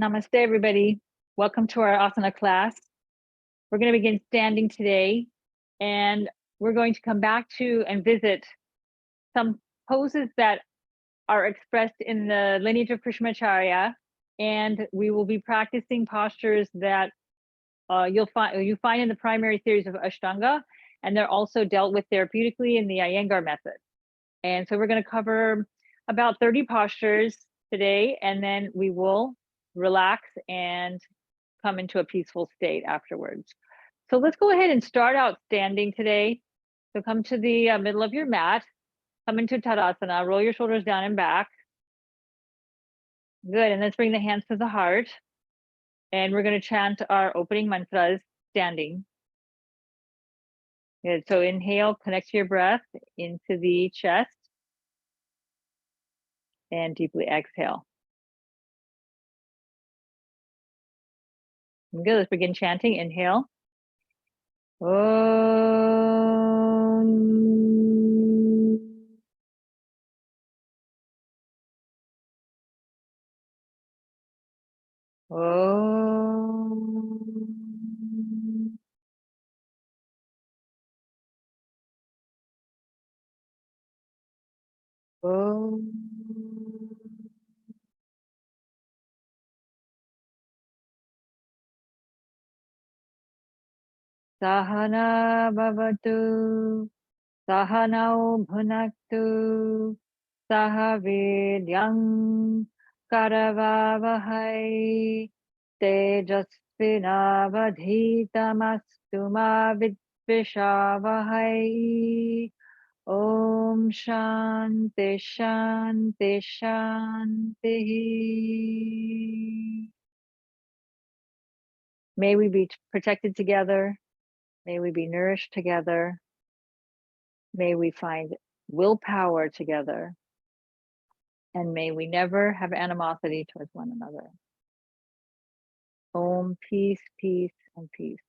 Namaste, everybody. Welcome to our asana class. We're going to begin standing today, and we're going to come back to and visit some poses that are expressed in the lineage of Krishnamacharya, and we will be practicing postures that you find in the primary theories of Ashtanga, and they're also dealt with therapeutically in the Iyengar method. And so we're going to cover about 30 postures today, and then we will relax and come into a peaceful state afterwards. So let's go ahead and start out standing today. So come to the middle of your mat, come into Tadasana, roll your shoulders down and back. Good, and let's bring the hands to the heart. And we're going to chant our opening mantras standing. Good, so inhale, connect to your breath into the chest. And deeply exhale. Good, let's begin chanting. Inhale. Om. Om. Om. Sahana bhavatu, sahanau bhunaktu, sahaviryam karavavahai, tejasvinavadhitamastu ma vidvishavahai. Om Shanti Shanti Shanti. May we be protected together. May we be nourished together. May we find willpower together. And may we never have animosity towards one another. Om, peace, peace, and peace.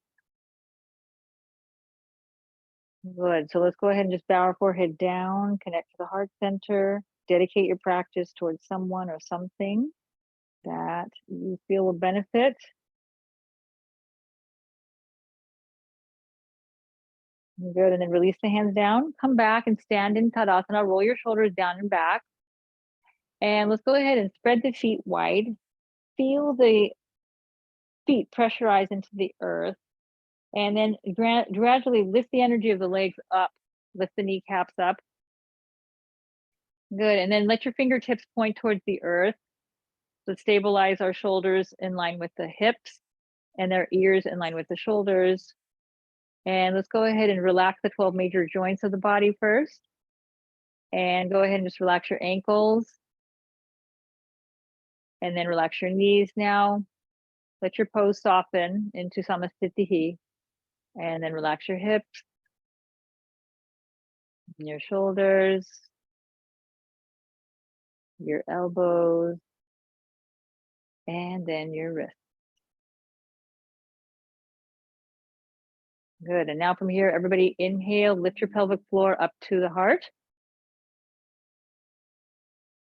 Good. So let's go ahead and just bow our forehead down, connect to the heart center, dedicate your practice towards someone or something that you feel will benefit. Good, and then release the hands down, come back and stand in Tadasana, roll your shoulders down and back. And let's go ahead and spread the feet wide. Feel the feet pressurize into the earth. And then gradually lift the energy of the legs up, lift the kneecaps up. Good, and then let your fingertips point towards the earth. So stabilize our shoulders in line with the hips and our ears in line with the shoulders. And let's go ahead and relax the 12 major joints of the body first. And go ahead and just relax your ankles. And then relax your knees now. Let your pose soften into Samasthiti. And then relax your hips, and your shoulders, your elbows, and then your wrists. Good, and now from here, everybody inhale, lift your pelvic floor up to the heart.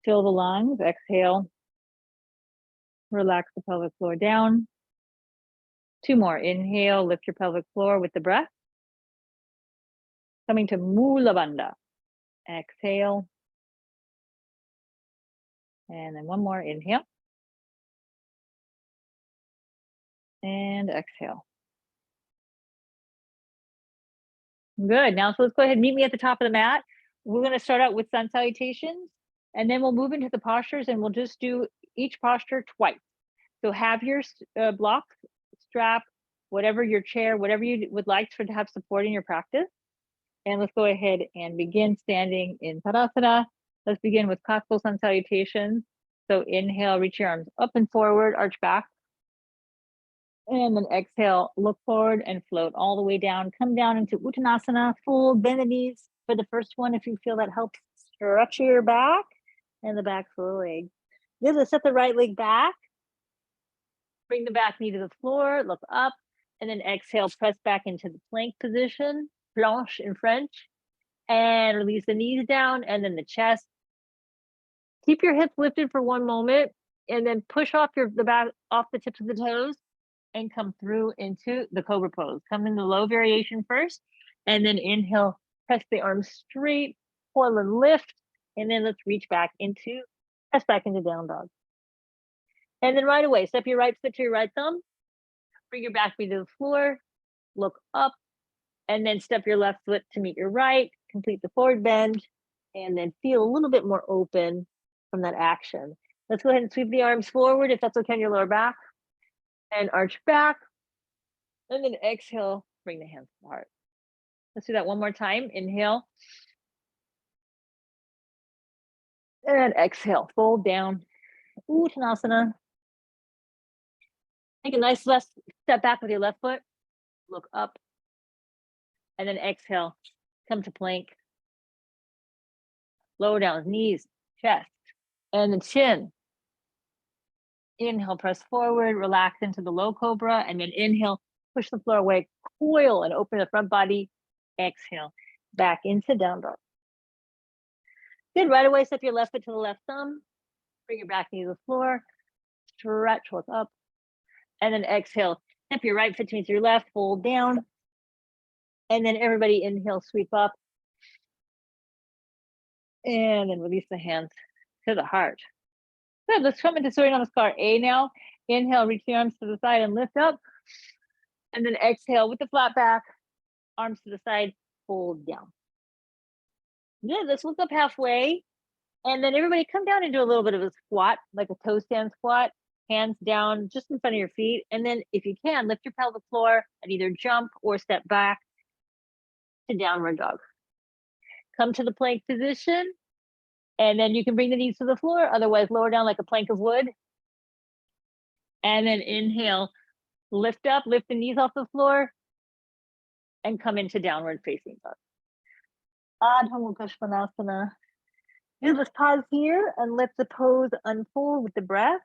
Fill the lungs, exhale. Relax the pelvic floor down. 2 more, inhale, lift your pelvic floor with the breath. Coming to Mula Bandha. Exhale. And then 1 more, inhale. And exhale. Good, now so let's go ahead and meet me at the top of the mat. We're gonna start out with sun salutations, and then we'll move into the postures, and we'll just do each posture twice. So have your block, strap, whatever your chair, whatever you would like to have support in your practice. And let's go ahead and begin standing in Tadasana. Let's begin with classical sun salutations. So inhale, reach your arms up and forward, arch back. And then exhale, look forward and float all the way down. Come down into Uttanasana, full bend the knees for the first one if you feel that helps stretch your back and the back of the leg. Good, let's set the right leg back. Bring the back knee to the floor, look up, and then exhale, press back into the plank position, planche in French, and release the knees down and then the chest. Keep your hips lifted for 1 moment. and then push off the back, off the tips of the toes, and come through into the cobra pose. Come in the low variation first, and then inhale, press the arms straight, pull and lift, and then let's reach back into, press back into down dog. And then right away, step your right foot to your right thumb, bring your back knee to the floor, look up, and then step your left foot to meet your right, complete the forward bend, and then feel a little bit more open from that action. Let's go ahead and sweep the arms forward if that's okay on your lower back, and arch back, and then exhale, bring the hands to the heart. Let's do that one more time. Inhale, and exhale, fold down, Uttanasana. Take a nice left step back with your left foot, look up, and then exhale, come to plank. Lower down, knees, chest, and the chin. Inhale, press forward, relax into the low cobra, and then inhale, push the floor away, coil and open the front body. Exhale, back into down dog. Good, right away, step your left foot to the left thumb, bring your back knee to the floor, stretch, look up, and then exhale, step your right foot to meet your left, fold down, and then everybody inhale, sweep up, and then release the hands to the heart. Good, let's come into Surya Namaskar A now. Inhale, reach the arms to the side and lift up. And then exhale with the flat back, arms to the side, fold down. Good, let's look up halfway. And then everybody come down into a little bit of a squat, like a toe stand squat, hands down just in front of your feet. And then if you can, lift your pelvic floor and either jump or step back to downward dog. Come to the plank position. And then you can bring the knees to the floor, otherwise lower down like a plank of wood. And then inhale, lift up, lift the knees off the floor, and come into downward facing dog. Adho Mukha Svanasana. Good, let's pause here and let the pose unfold with the breath.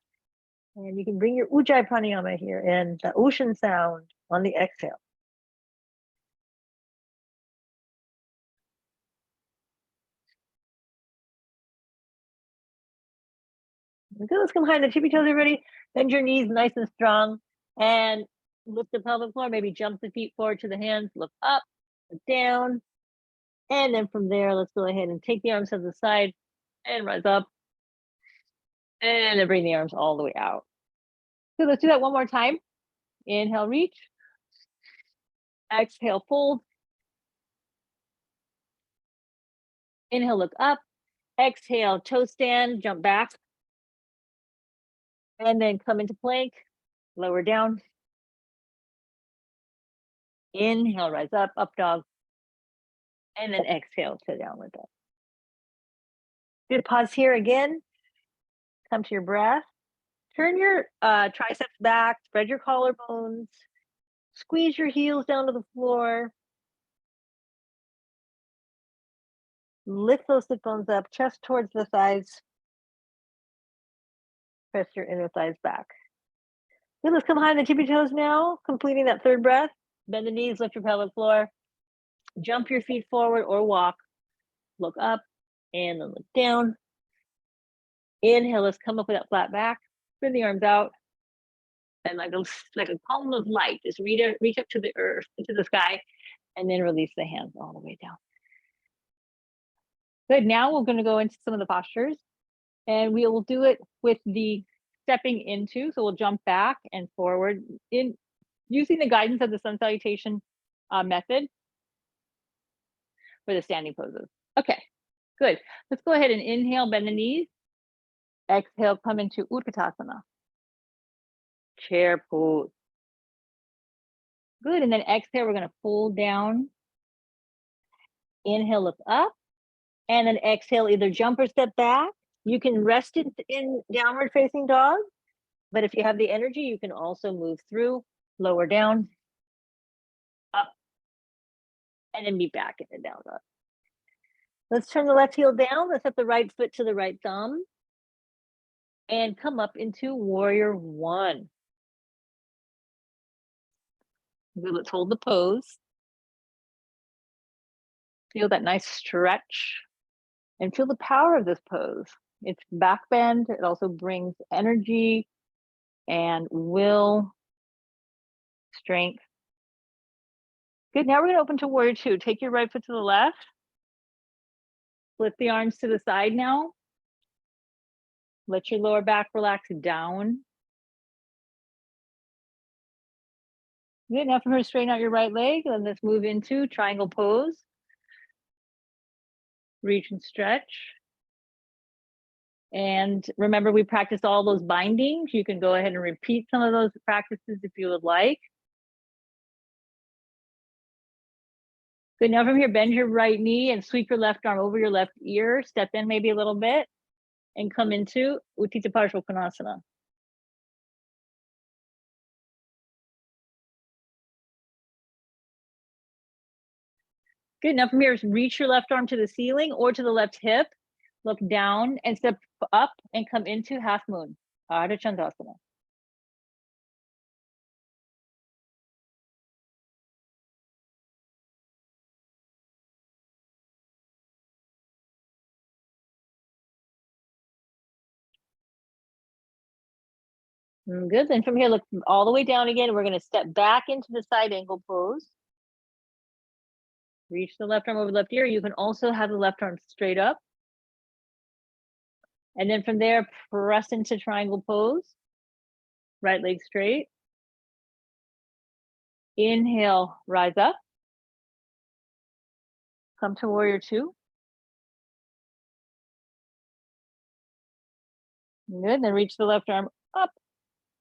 And you can bring your Ujjayi Pranayama here and the ocean sound on the exhale. Good, let's come behind the tippy toes, everybody. Bend your knees nice and strong and lift the pelvic floor. Maybe jump the feet forward to the hands, look up, look down. And then from there, let's go ahead and take the arms to the side and rise up. And then bring the arms all the way out. So let's do that one more time. Inhale, reach. Exhale, fold. Inhale, look up. Exhale, toe stand, jump back. And then come into plank, lower down. Inhale, rise up, up dog. And then exhale to downward dog. Good, pause here again. Come to your breath. Turn your triceps back, spread your collarbones. Squeeze your heels down to the floor. Lift those sit bones up, chest towards the thighs. Press your inner thighs back. Good, let's come behind the tippy toes now, completing that third breath. Bend the knees, lift your pelvic floor. Jump your feet forward or walk. Look up and then look down. Inhale, let's come up with that flat back. Bring the arms out. And like a column of light, just reach up to the earth, into the sky, and then release the hands all the way down. Good, now we're gonna go into some of the postures. And we will do it with the stepping into, so we'll jump back and forward in using the guidance of the sun salutation method for the standing poses. Okay, good. Let's go ahead and inhale, bend the knees. Exhale, come into Utkatasana. Chair pose. Good, and then exhale, we're gonna fold down. Inhale, look up. And then exhale, either jump or step back. You can rest in downward facing dog, but if you have the energy, you can also move through, lower down, up, and then be back in the down dog. Let's turn the left heel down. Let's set the right foot to the right thumb and come up into warrior one. Good, let's hold the pose. Feel that nice stretch and feel the power of this pose. It's back bend. It also brings energy and will, strength. Good. Now we're going to open to warrior two. Take your right foot to the left. Flip the arms to the side now. Let your lower back relax down. Good. Now from here, straighten out your right leg. And let's move into triangle pose. Reach and stretch. And remember, we practiced all those bindings. You can go ahead and repeat some of those practices if you would like. Good. Now from here, bend your right knee and sweep your left arm over your left ear. Step in maybe a little bit and come into Utthita Parsvakonasana. Good. Now from here, reach your left arm to the ceiling or to the left hip. Look down and step up and come into half moon, Ardha Chandasana. Good. Then from here, look all the way down again. We're going to step back into the side angle pose. Reach the left arm over the left ear. You can also have the left arm straight up. And then from there, press into triangle pose. Right leg straight. Inhale, rise up. Come to warrior two. Good. Then reach the left arm up.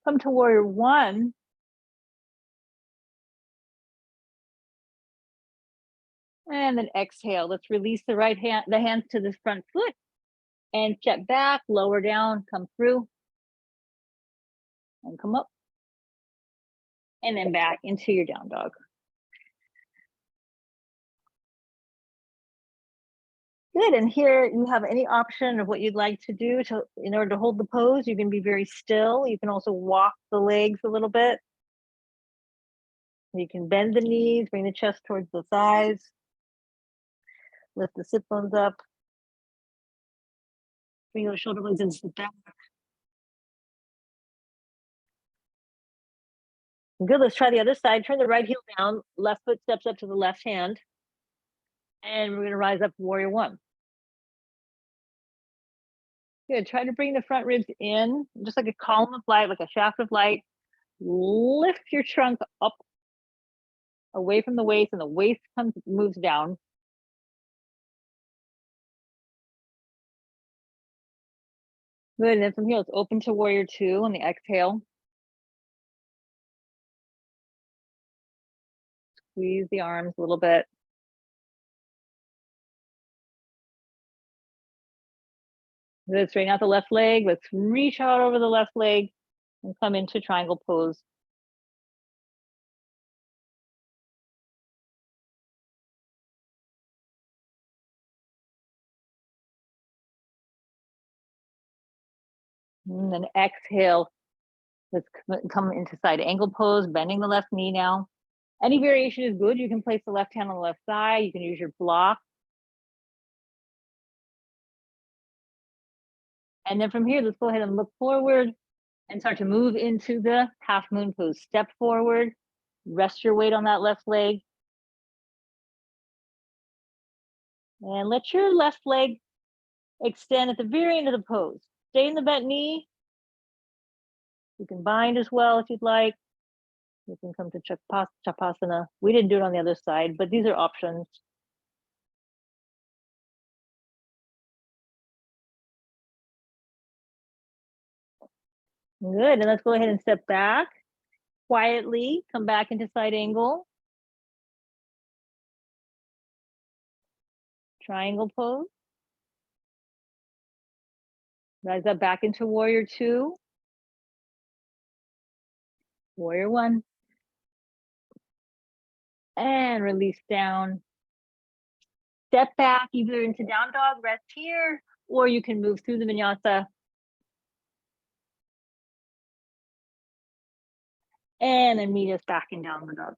Come to warrior one. And then exhale. Let's release the right hand, the hands to the front foot. And step back, lower down, come through. And come up. And then back into your down dog. Good. And here you have any option of what you'd like to do in order to hold the pose. You can be very still. You can also walk the legs a little bit. You can bend the knees, bring the chest towards the thighs. Lift the sit bones up. Bring those shoulder blades into the back. Good. Let's try the other side. Turn the right heel down. Left foot steps up to the left hand. And we're going to rise up warrior one. Good. Try to bring the front ribs in, just like a column of light, like a shaft of light. Lift your trunk up away from the waist, and the waist moves down. Good. And then from here, let's open to warrior two on the exhale. Squeeze the arms a little bit. Good. Straighten out the left leg. Let's reach out over the left leg and come into triangle pose. And then exhale. Let's come into side angle pose, bending the left knee now. Any variation is good. You can place the left hand on the left side. You can use your block. And then from here, let's go ahead and look forward and start to move into the half moon pose. Step forward, rest your weight on that left leg. And let your left leg extend at the very end of the pose. Stay in the bent knee. You can bind as well if you'd like. You can come to Chapasana. We didn't do it on the other side, but these are options. Good. And let's go ahead and step back. Quietly come back into side angle. Triangle pose. Rise up back into warrior two. Warrior one. And release down. Step back either into down dog, rest here, or you can move through the vinyasa. And then meet us back in downward dog.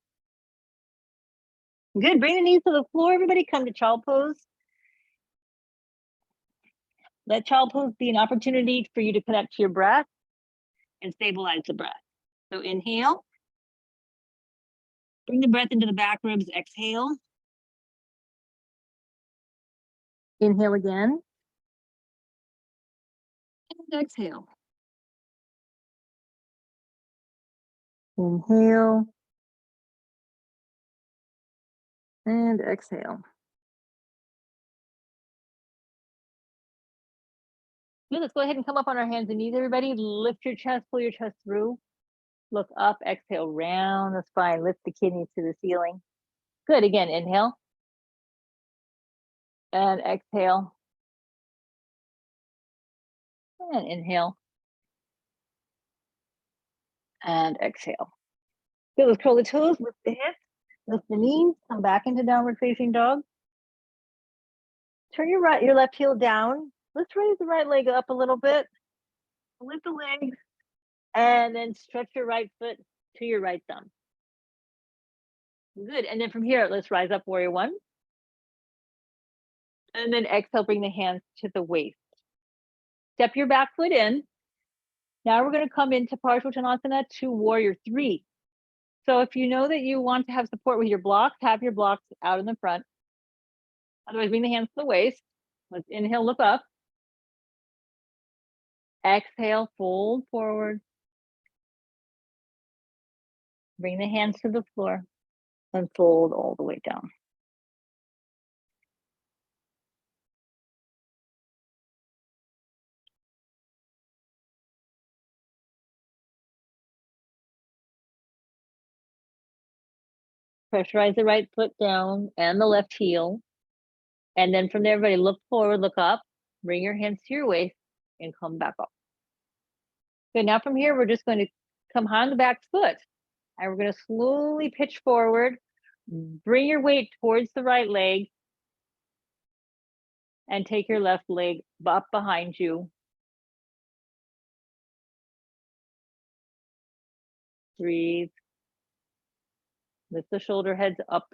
Good. Bring the knees to the floor, everybody. Come to child pose. Let child pose be an opportunity for you to connect to your breath and stabilize the breath. So inhale. Bring the breath into the back ribs, exhale. Inhale again. And exhale. Inhale. And exhale. Good, let's go ahead and come up on our hands and knees, everybody. Lift your chest, pull your chest through. Look up, exhale, round the spine, lift the kidneys to the ceiling. Good, again, inhale. And exhale. And inhale. And exhale. Good, let's curl the toes, lift the hips, lift the knees, come back into downward facing dog. Turn your left heel down. Let's raise the right leg up a little bit. Lift the leg, and then stretch your right foot to your right thumb. Good, and then from here, let's rise up, warrior one. And then exhale, bring the hands to the waist. Step your back foot in. Now we're going to come into Parsvottanasana to warrior three. So if you know that you want to have support with your blocks, have your blocks out in the front. Otherwise, bring the hands to the waist. Let's inhale, look up. Exhale, fold forward. Bring the hands to the floor and fold all the way down. Pressurize the right foot down and the left heel. And then from there, everybody look forward, look up, bring your hands to your waist and come back up. Good, now from here, we're just going to come high on the back foot. And we're going to slowly pitch forward. Bring your weight towards the right leg. And take your left leg up behind you. Breathe. Lift the shoulder heads up.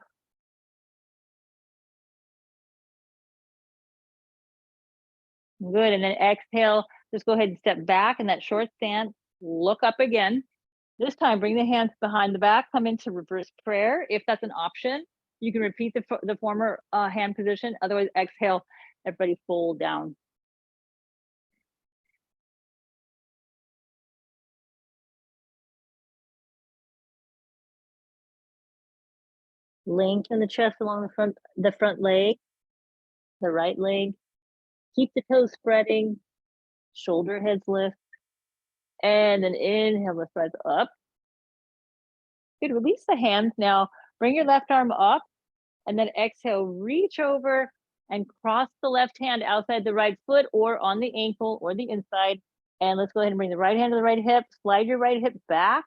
Good, and then exhale. Just go ahead and step back in that short stance. Look up again. This time, bring the hands behind the back. Come into reverse prayer. If that's an option, you can repeat the former hand position. Otherwise, exhale. Everybody fold down. Lengthen the chest along the front leg, the right leg. Keep the toes spreading. Shoulder heads lift. And then inhale, lift rise up. Good, release the hands now. Bring your left arm up and then exhale, reach over and cross the left hand outside the right foot or on the ankle or the inside. And let's go ahead and bring the right hand to the right hip, slide your right hip back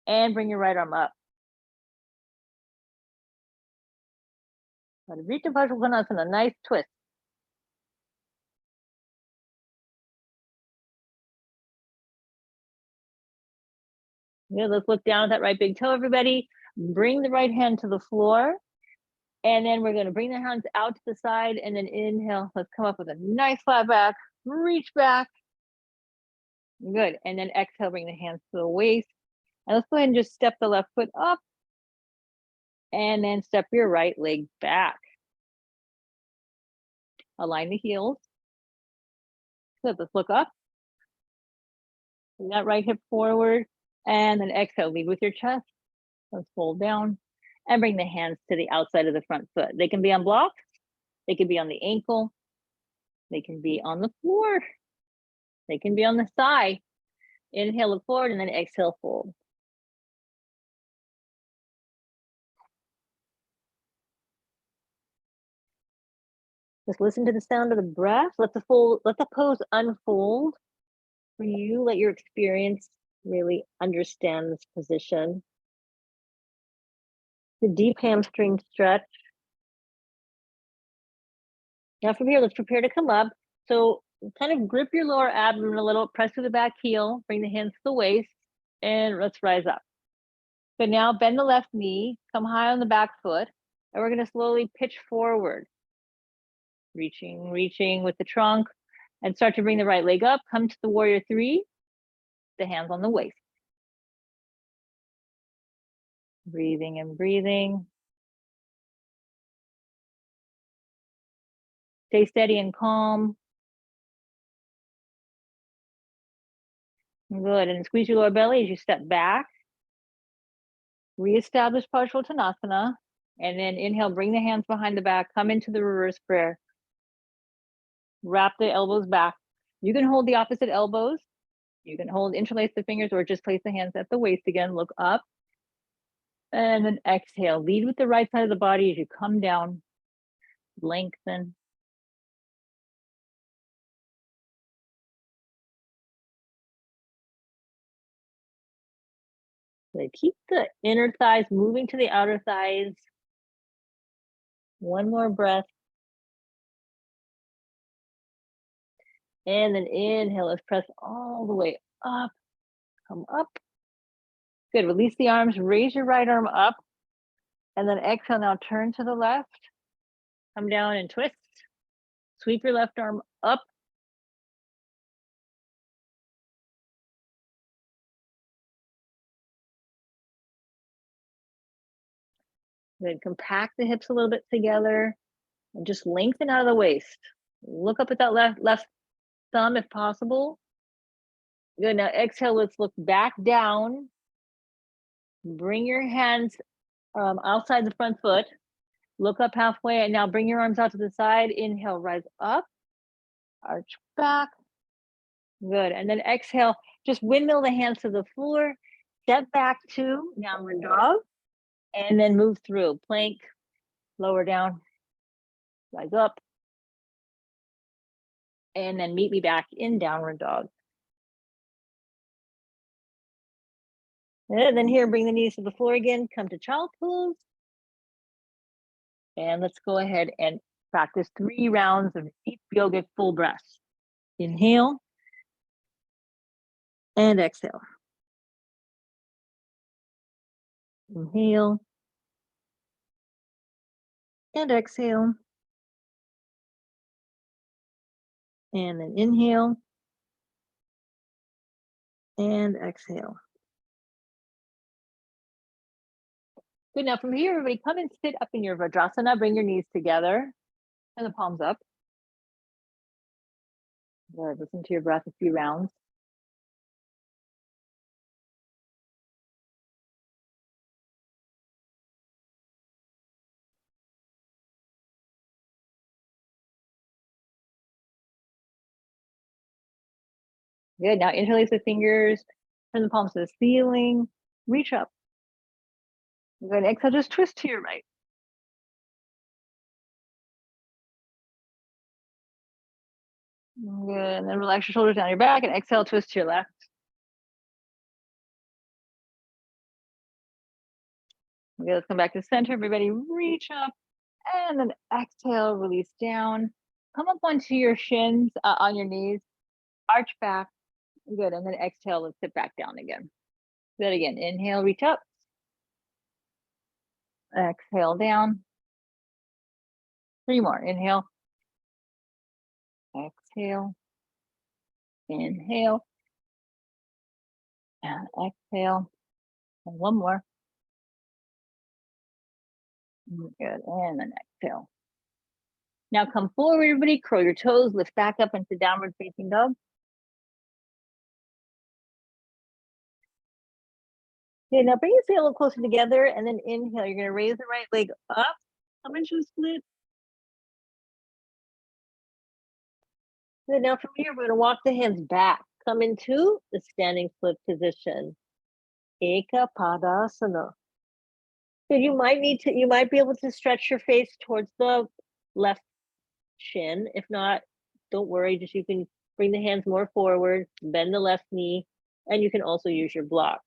and bring your right arm up. Reach and Parsvottanasana, a nice twist. Good, let's look down at that right big toe, everybody. Bring the right hand to the floor. And then we're going to bring the hands out to the side and then inhale. Let's come up with a nice flat back, reach back. Good, and then exhale, bring the hands to the waist. And let's go ahead and just step the left foot up and then step your right leg back. Align the heels. Good, let's look up. Bring that right hip forward and then exhale, lead with your chest. Let's fold down and bring the hands to the outside of the front foot. They can be on blocks. They can be on the ankle. They can be on the floor. They can be on the side. Inhale, look forward, and then exhale, fold. Just listen to the sound of the breath. Let the pose unfold for you. Let your experience really understand this position. The deep hamstring stretch. Now from here, let's prepare to come up. So kind of grip your lower abdomen a little, press through the back heel, bring the hands to the waist, and let's rise up. But now bend the left knee, come high on the back foot, and we're going to slowly pitch forward. Reaching with the trunk, And start to bring the right leg up. Come to the warrior three, the hands on the waist. Breathing and breathing. Stay steady and calm. Good, and squeeze your lower belly as you step back. Reestablish Parsvottanasana, and then inhale, bring the hands behind the back, come into the reverse prayer. Wrap the elbows back. You can hold the opposite elbows. You can interlace the fingers, or just place the hands at the waist again, look up. And then exhale, lead with the right side of the body as you come down, lengthen. So keep the inner thighs moving to the outer thighs. One more breath. And then inhale, let's press all the way up, come up. Good, release the arms, raise your right arm up. And then exhale, now turn to the left. Come down and twist. Sweep your left arm up. Then compact the hips a little bit together and just lengthen out of the waist. Look up at that left thumb if possible. Good, now exhale, let's look back down. Bring your hands outside the front foot. Look up halfway, and now bring your arms out to the side. Inhale, rise up, arch back. Good, and then exhale, just windmill the hands to the floor. Step back to downward dog, and then move through. Plank, lower down, rise up, and then meet me back in downward dog. And then here, bring the knees to the floor again, come to child pose. And let's go ahead and practice 3 rounds of deep yogic full breaths. Inhale and exhale. Inhale and exhale. And then inhale and exhale. Good, now from here, everybody come and sit up in your Vajrasana. Bring your knees together and the palms up. Good, listen to your breath a few rounds. Good, now interlace the fingers, turn the palms to the ceiling, reach up. Good, exhale, just twist to your right. Good, and then relax your shoulders down your back and exhale, twist to your left. Okay, let's come back to center. Everybody reach up and then exhale, release down. Come up onto your shins, on your knees, arch back. Good, and then exhale, let's sit back down again. Good, again, inhale, reach up. Exhale, down. 3 more, inhale. Exhale. Inhale. And exhale. And 1 more. Good, and then exhale. Now come forward, everybody, curl your toes, lift back up into downward facing dog. Okay, now bring your feet a little closer together and then inhale. You're gonna raise the right leg up, come into a split. Good, now from here, we're gonna walk the hands back. Come into the standing split position. Eka Padasana. So you might be able to stretch your face towards the left shin. If not, don't worry, just you can bring the hands more forward, bend the left knee, and you can also use your blocks.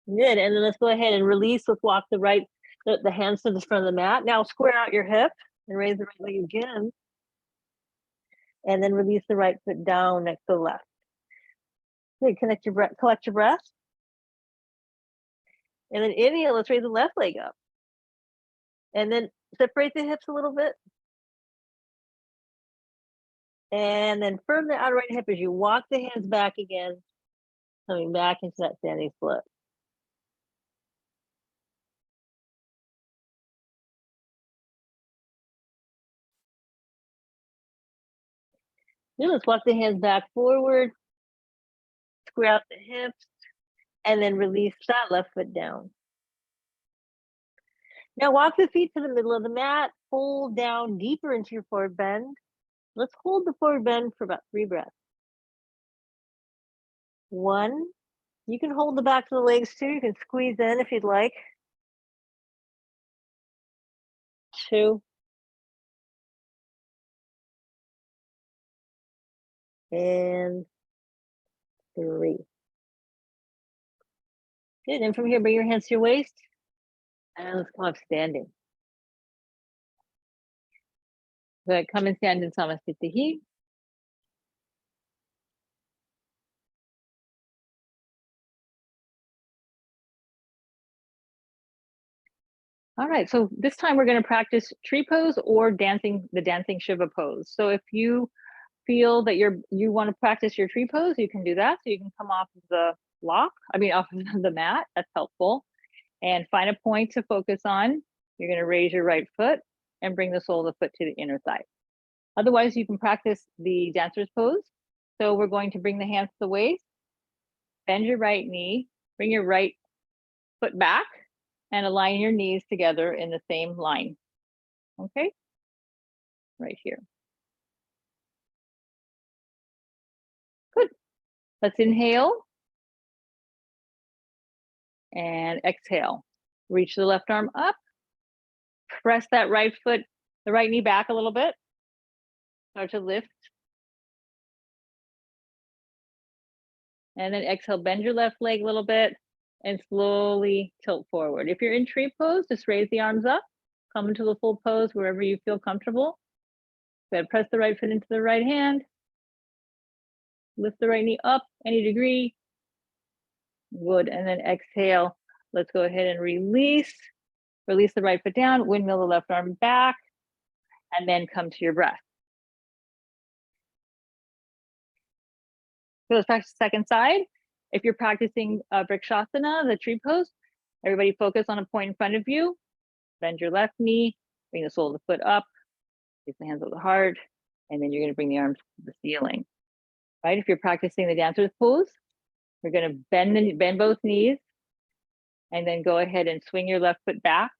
Good, and then let's go ahead and release. Let's walk the hands to the front of the mat. Now square out your hip and raise the right leg again. And then release the right foot down next to the left. Good, collect your breath. And then inhale, let's raise the left leg up. And then separate the hips a little bit. And then firm the outer right hip as you walk the hands back again, coming back into that standing split. Now let's walk the hands back forward, square out the hips, and then release that left foot down. Now walk the feet to the middle of the mat, fold down deeper into your forward bend. Let's hold the forward bend for about 3 breaths. 1, you can hold the backs of the legs too. You can squeeze in if you'd like. 2, and 3. Good, and from here, bring your hands to your waist, and let's come up standing. Good, come and stand in Samasthiti. All right, so this time we're going to practice tree pose or the dancing Shiva pose. So if you feel that you want to practice your tree pose, you can do that. So you can come off of the off of the mat. That's helpful. And find a point to focus on. You're going to raise your right foot and bring the sole of the foot to the inner thigh. Otherwise, you can practice the dancer's pose. So we're going to bring the hands to the waist, bend your right knee, bring your right foot back, and align your knees together in the same line. Okay? Right here. Good. Let's inhale. And exhale. Reach the left arm up. Press that right foot, the right knee back a little bit. Start to lift. And then exhale, bend your left leg a little bit and slowly tilt forward. If you're in tree pose, just raise the arms up. Come into the full pose wherever you feel comfortable. Good. Press the right foot into the right hand. Lift the right knee up any degree. Good. And then exhale. Let's go ahead and release. Release the right foot down, windmill the left arm back, and then come to your breath. So let's practice the second side. If you're practicing Vrikshasana, the tree pose, everybody focus on a point in front of you. Bend your left knee, bring the sole of the foot up, place the hands over the heart, and then you're going to bring the arms to the ceiling. Right? If you're practicing the dancer's pose, we're going to bend both knees, and then go ahead and swing your left foot back.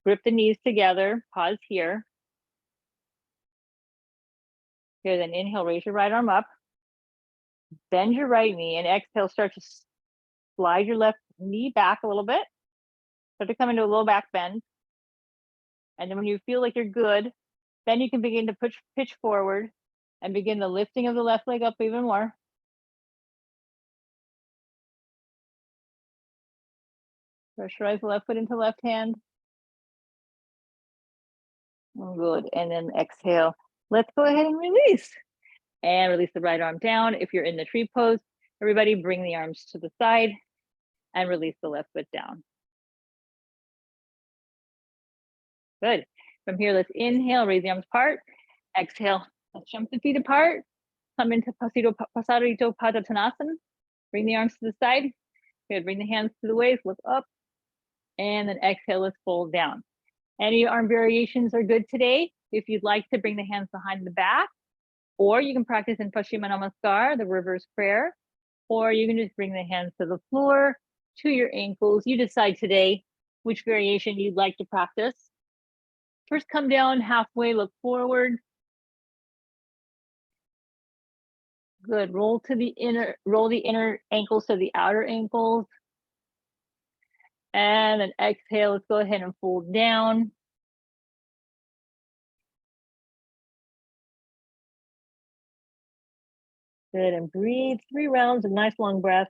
Grip the knees together. Pause here. Here, then inhale, raise your right arm up. Bend your right knee, and exhale, start to slide your left knee back a little bit. Start to come into a low back bend. And then when you feel like you're good, then you can begin to pitch forward and begin the lifting of the left leg up even more. Pressurize the left foot into left hand. Good. And then exhale. Let's go ahead and release. And release the right arm down. If you're in the tree pose, everybody bring the arms to the side and release the left foot down. Good. From here, let's inhale, raise the arms apart. Exhale, let's jump the feet apart. Come into Pasarito Padottanasana. Bring the arms to the side. Good. Bring the hands to the waist, look up. And then exhale, let's fold down. Any arm variations are good today. If you'd like to bring the hands behind the back, or you can practice in Paschimma Namaskar, the reverse prayer, or you can just bring the hands to the floor, to your ankles. You decide today which variation you'd like to practice. First, come down halfway, look forward. Good. Roll the inner ankles to the outer ankles. And then exhale, let's go ahead and fold down. Good, and breathe 3 rounds of nice long breath.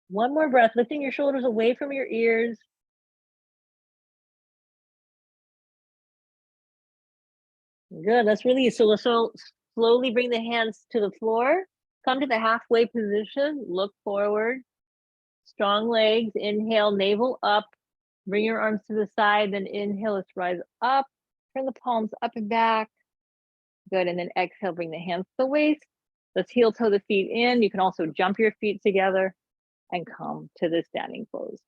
One more breath, lifting your shoulders away from your ears. Good, let's release. So let's slowly bring the hands to the floor. Come to the halfway position, look forward. Strong legs, inhale, navel up, bring your arms to the side, then inhale, let's rise up, turn the palms up and back. Good, and then exhale, bring the hands to the waist. Let's heel toe the feet in. You can also jump your feet together and come to the standing pose.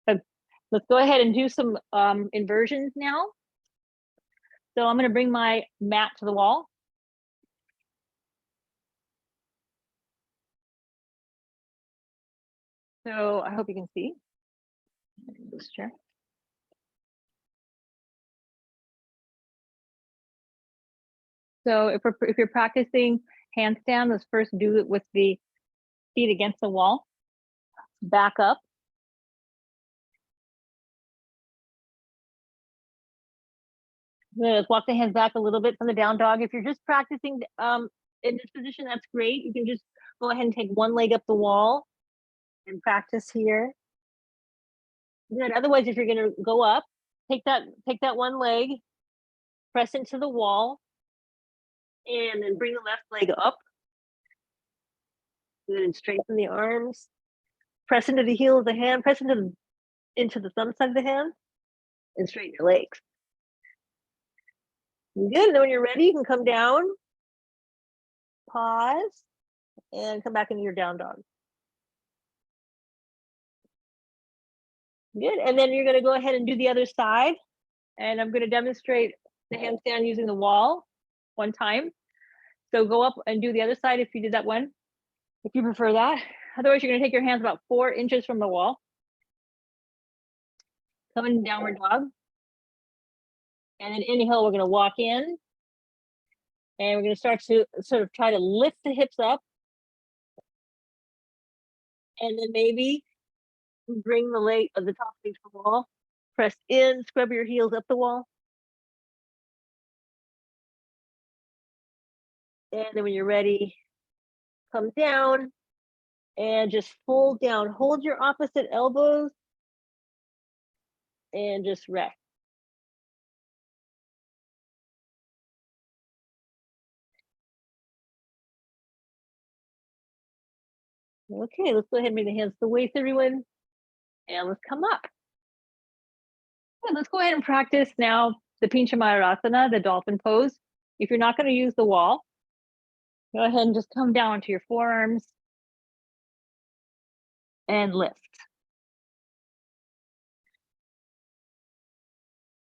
So let's go ahead and do some inversions now. So I'm gonna bring my mat to the wall. So I hope you can see this chair. So if you're practicing handstand, let's first do it with the feet against the wall. Back up. Let's walk the hands back a little bit from the down dog. If you're just practicing in this position, that's great. You can just go ahead and take one leg up the wall and practice here. Good. Otherwise, if you're gonna go up, take that one leg, press into the wall, and then bring the left leg up. Good, and straighten the arms. Press into the heel of the hand, press into the thumb side of the hand, and straighten your legs. Good, and then when you're ready, you can come down, pause, and come back into your down dog. Good, and then you're gonna go ahead and do the other side. And I'm gonna demonstrate the handstand using the wall one time. So go up and do the other side if you did that one, if you prefer that. Otherwise, you're gonna take your hands about 4 inches from the wall. Come in downward dog. And then inhale, we're gonna walk in. And we're gonna start to sort of try to lift the hips up. And then maybe bring the leg of the top leg to the wall. Press in, scrub your heels up the wall. And then when you're ready, come down and just fold down. Hold your opposite elbows and just rest. Okay, let's go ahead and bring the hands to the waist, everyone. And let's come up. Okay, let's go ahead and practice now the Pincha Mayurasana, the dolphin pose. If you're not going to use the wall, go ahead and just come down to your forearms and lift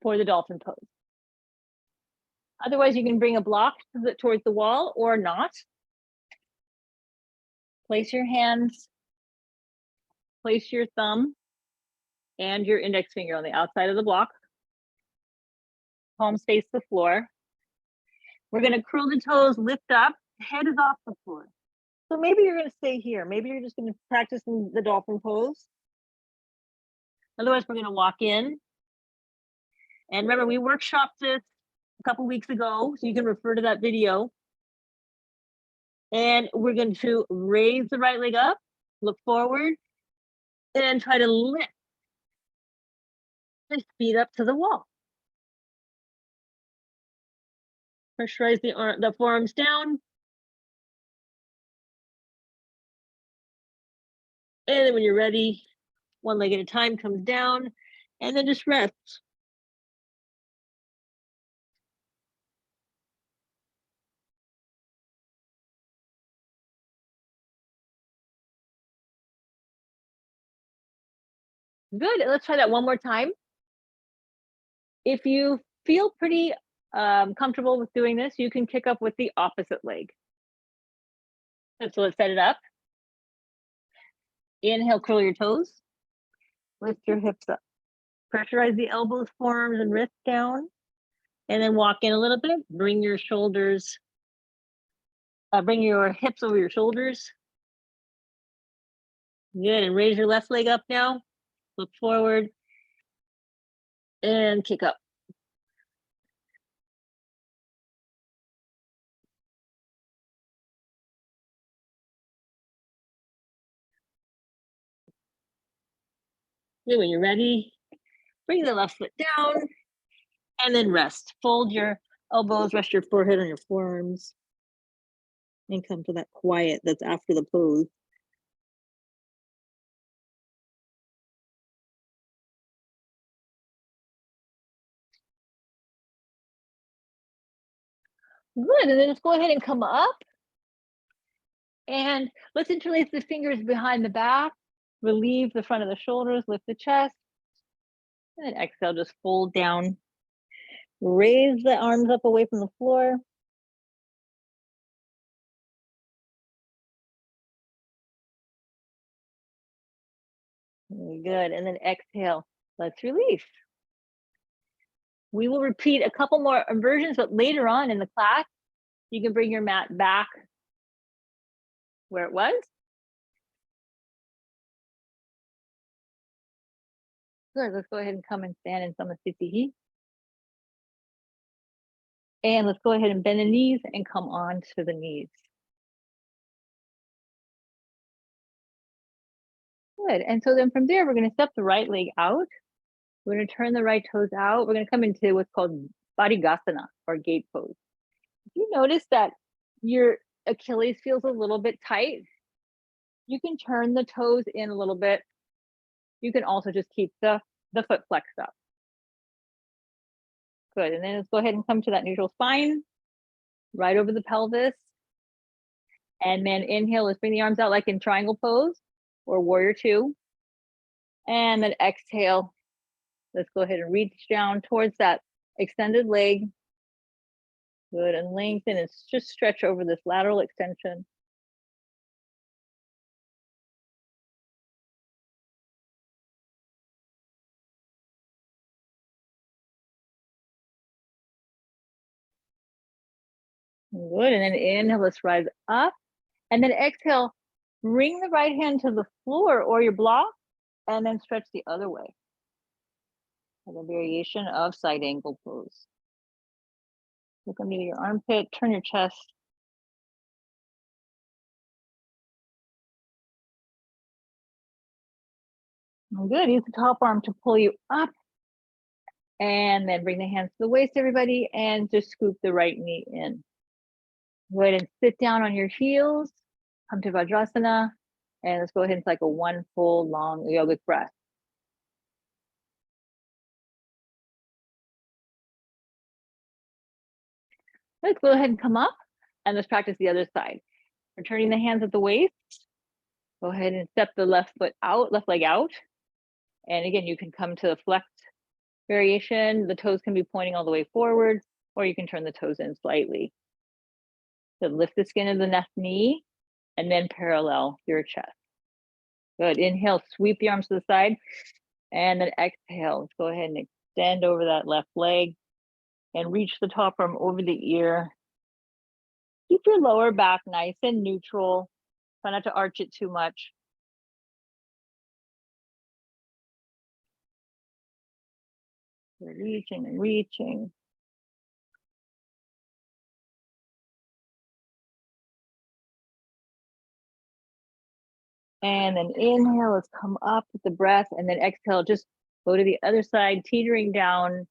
for the dolphin pose. Otherwise, you can bring a block towards the wall or not. Place your hands, place your thumb and your index finger on the outside of the block. Palms face the floor. We're going to curl the toes, lift up, head is off the floor. So maybe you're going to stay here. Maybe you're just going to practice in the dolphin pose. Otherwise, we're going to walk in. And remember, we workshopped this a couple weeks ago, so you can refer to that video. And we're going to raise the right leg up, look forward, and try to lift the feet up to the wall. Pressurize the forearms down. And then when you're ready, one leg at a time comes down, and then just rest. Good, let's try that one more time. If you feel pretty comfortable with doing this, you can kick up with the opposite leg. So let's set it up. Inhale, curl your toes. Lift your hips up. Pressurize the elbows, forearms, and wrists down. And then walk in a little bit. Bring your shoulders, bring your hips over your shoulders. Good, and raise your left leg up now. Look forward. And kick up. Good, when you're ready, bring the left foot down. And then rest. Fold your elbows, rest your forehead on your forearms. And come to that quiet that's after the pose. Good, and then let's go ahead and come up. And let's interlace the fingers behind the back, relieve the front of the shoulders, lift the chest, and then exhale, just fold down. Raise the arms up away from the floor. Very good, and then exhale, let's release. We will repeat a couple more inversions, but later on in the class, you can bring your mat back where it was. Good, let's go ahead and come and stand in Samasthiti. And let's go ahead and bend the knees and come on to the knees. Good, and so then from there, we're gonna step the right leg out. We're gonna turn the right toes out. We're gonna come into what's called Badigasana, or gate pose. If you notice that your Achilles feels a little bit tight, you can turn the toes in a little bit. You can also just keep the foot flexed up. Good, and then let's go ahead and come to that neutral spine, right over the pelvis. And then inhale, let's bring the arms out like in triangle pose or warrior two. And then exhale, let's go ahead and reach down towards that extended leg. Good, and lengthen and just stretch over this lateral extension. Good, and then inhale, let's rise up. And then exhale, bring the right hand to the floor or your block, and then stretch the other way. As a variation of side angle pose. Look under your armpit, turn your chest. Good, use the top arm to pull you up. And then bring the hands to the waist, everybody, and just scoop the right knee in. Go ahead and sit down on your heels, come to Vajrasana, and let's go ahead and cycle one full long yogic breath. Let's go ahead and come up, and let's practice the other side. We're turning the hands at the waist. Go ahead and step the left foot out, left leg out. And again, you can come to the flexed variation. The toes can be pointing all the way forward, or you can turn the toes in slightly. So lift the skin of the left knee, and then parallel your chest. Good, inhale, sweep the arms to the side, and then exhale. Let's go ahead and extend over that left leg and reach the top arm over the ear. Keep your lower back nice and neutral. Try not to arch it too much. We're reaching and reaching. And then inhale, let's come up with the breath, and then exhale, just go to the other side, teetering down.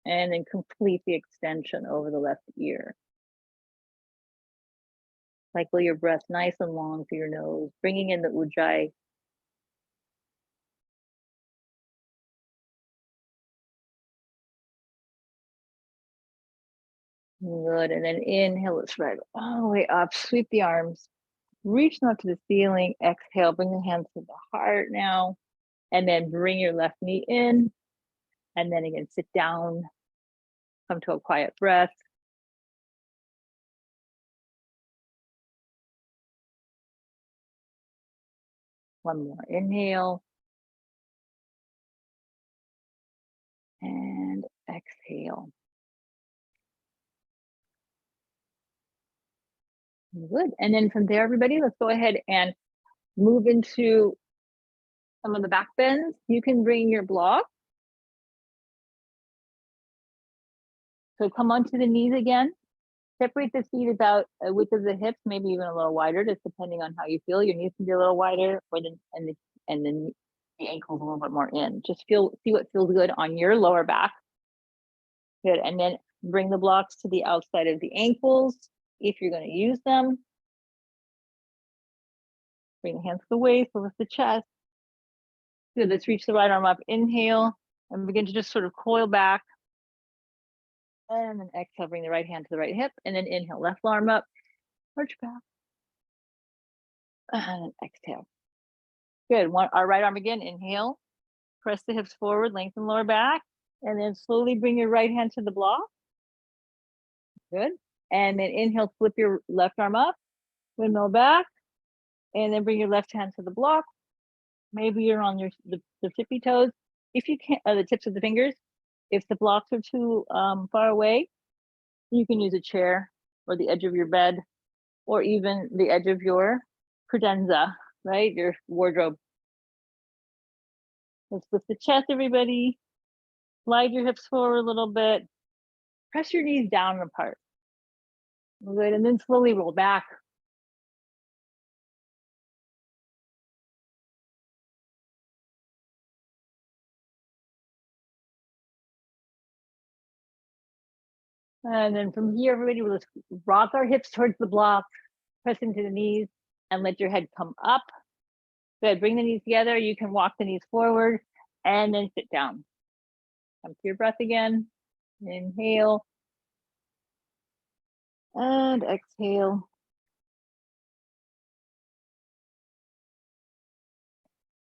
And then complete the extension over the left ear. Cycle your breath nice and long through your nose, bringing in the ujjayi. Good, and then inhale, let's rise all the way up, sweep the arms, reach them up to the ceiling, exhale, bring the hands to the heart now, and then bring your left knee in, and then again, sit down, come to a quiet breath. One more inhale. And exhale. Good, and then from there, everybody, let's go ahead and move into some of the back bends. You can bring your block. So come onto the knees again. Separate the feet about a width of the hips, maybe even a little wider, just depending on how you feel. Your knees can be a little wider, or and then the ankles a little bit more in. Just see what feels good on your lower back. Good, and then bring the blocks to the outside of the ankles if you're going to use them. Bring the hands to the waist, lift the chest. Good, let's reach the right arm up, inhale, and begin to just sort of coil back. And then exhale, bring the right hand to the right hip, and then inhale, left arm up, arch back, and exhale. Good, our right arm again, inhale, press the hips forward, lengthen lower back, and then slowly bring your right hand to the block. Good, and then inhale, flip your left arm up, windmill back, and then bring your left hand to the block. Maybe you're on the tippy toes. If you can't, the tips of the fingers. If the blocks are too far away, you can use a chair or the edge of your bed, or even the edge of your credenza, right? Your wardrobe. Let's lift the chest, everybody. Slide your hips forward a little bit. Press your knees down and apart. Good, and then slowly roll back. And then from here, everybody, we'll just rock our hips towards the block, press into the knees, and let your head come up. Good, bring the knees together. You can walk the knees forward and then sit down. Come to your breath again. Inhale. And exhale.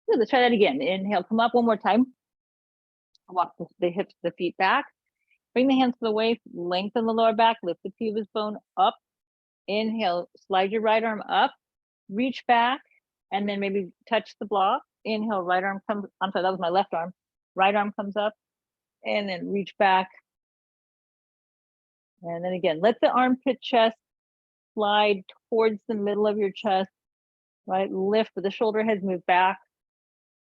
Good, let's try that again. Inhale, come up one more time. Walk the hips, the feet back. Bring the hands to the waist, lengthen the lower back, lift the pelvis bone up. Inhale, slide your right arm up, reach back, and then maybe touch the block. Inhale, right arm comes, I'm sorry, that was my left arm. Right arm comes up, and then reach back. And then again, let the armpit chest slide towards the middle of your chest, right? Lift, but the shoulder heads move back.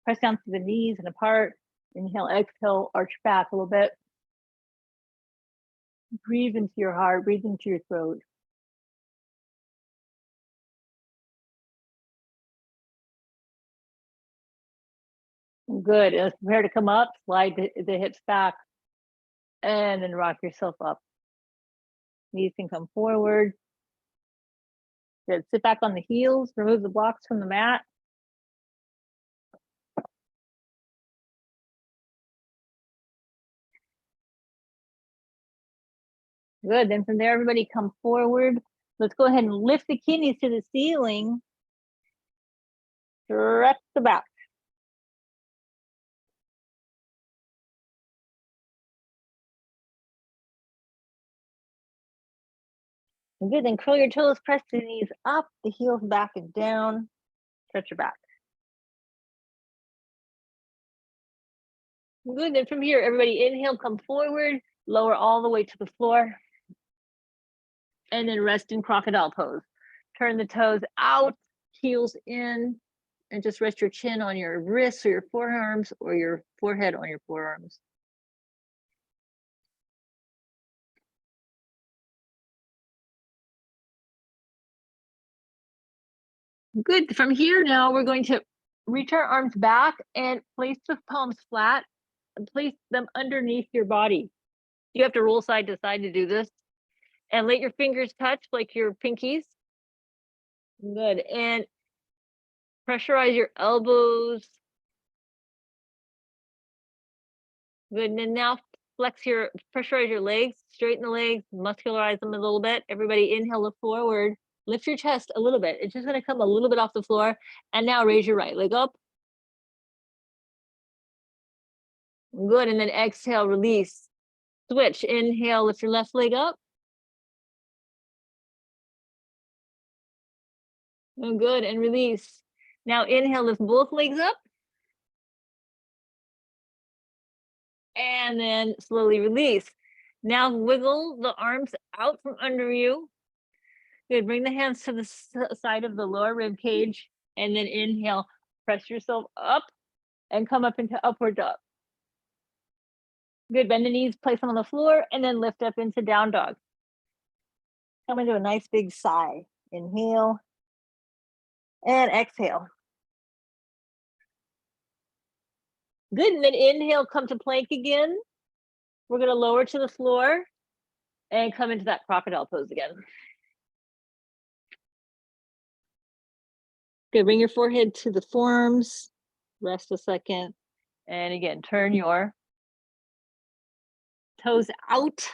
Press down to the knees and apart. Inhale, exhale, arch back a little bit. Breathe into your heart, breathe into your throat. Good, let's prepare to come up, slide the hips back, and then rock yourself up. Knees can come forward. Good, sit back on the heels, remove the blocks from the mat. Good, then from there, everybody come forward. Let's go ahead and lift the kidneys to the ceiling. Stretch the back. Good, then curl your toes, press the knees up, the heels back and down. Stretch your back. Good, then from here, everybody inhale, come forward, lower all the way to the floor. And then rest in crocodile pose. Turn the toes out, heels in, and just rest your chin on your wrists or your forearms, or your forehead on your forearms. Good, from here now, we're going to reach our arms back and place the palms flat and place them underneath your body. You have to roll side to side to do this. And let your fingers touch like your pinkies. Good, and pressurize your elbows. Good, and then now pressurize your legs, straighten the legs, muscularize them a little bit. Everybody inhale, look forward, lift your chest a little bit. It's just gonna come a little bit off the floor. And now raise your right leg up. Good, and then exhale, release. Switch, inhale, lift your left leg up. And good, and release. Now inhale, lift both legs up. And then slowly release. Now wiggle the arms out from under you. Good, bring the hands to the side of the lower rib cage, and then inhale, press yourself up and come up into upward dog. Good, bend the knees, place them on the floor, and then lift up into down dog. Come into a nice big sigh. Inhale and exhale. Good, and then inhale, come to plank again. We're gonna lower to the floor and come into that crocodile pose again. Good, bring your forehead to the forearms, rest a second, and again, turn your toes out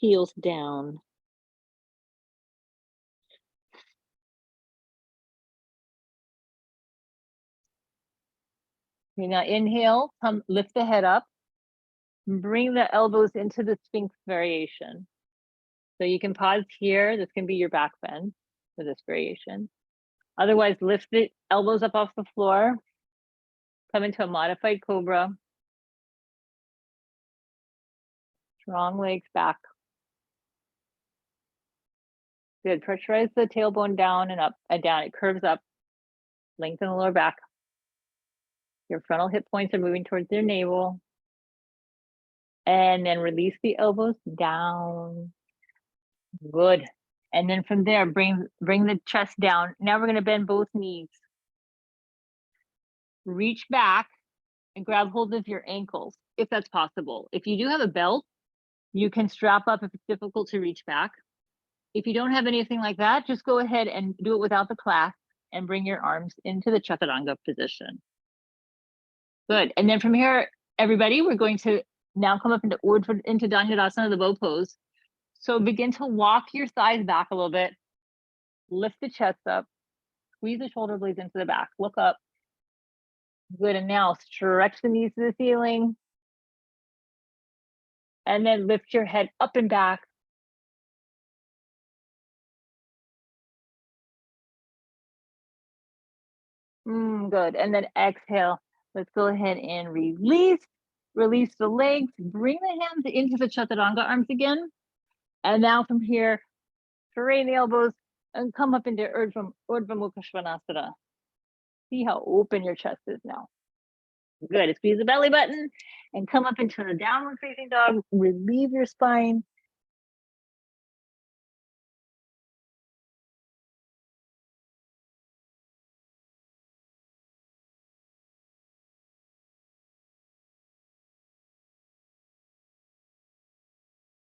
heels down. Okay, now inhale, come lift the head up. Bring the elbows into the Sphinx variation. So you can pause here. This can be your back bend for this variation. Otherwise, lift the elbows up off the floor. Come into a modified cobra. Strong legs back. Good. Pressurize the tailbone down and up and down. It curves up. Lengthen the lower back. Your frontal hip points are moving towards your navel. And then release the elbows down. Good. And then from there, bring the chest down. Now we're going to bend both knees. Reach back and grab hold of your ankles, if that's possible. If you do have a belt, you can strap up if it's difficult to reach back. If you don't have anything like that, just go ahead and do it without the clasp and bring your arms into the chaturanga position. Good. And then from here, everybody, we're going to now come up into Dhanurasana, the bow pose. So begin to walk your thighs back a little bit. Lift the chest up. Squeeze the shoulder blades into the back. Look up. Good. And now stretch the knees to the ceiling. And then lift your head up and back. Good. And then exhale. Let's go ahead and release. Release the legs. Bring the hands into the chaturanga arms again. And now from here, straighten the elbows and come up into Urdhva Mukha Svanasana. See how open your chest is now. Good. Squeeze the belly button and come up into the downward facing dog. Relieve your spine.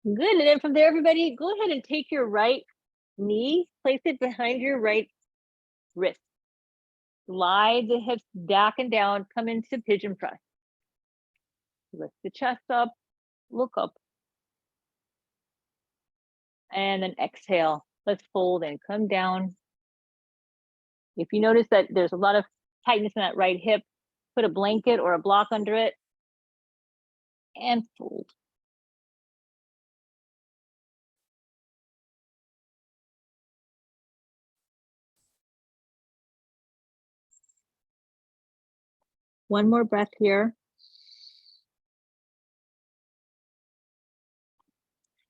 Good. And then from there, everybody, go ahead and take your right knee, place it behind your right wrist. Slide the hips back and down, come into pigeon press. Lift the chest up, look up. And then exhale. Let's fold and come down. If you notice that there's a lot of tightness in that right hip, put a blanket or a block under it and fold. One more breath here.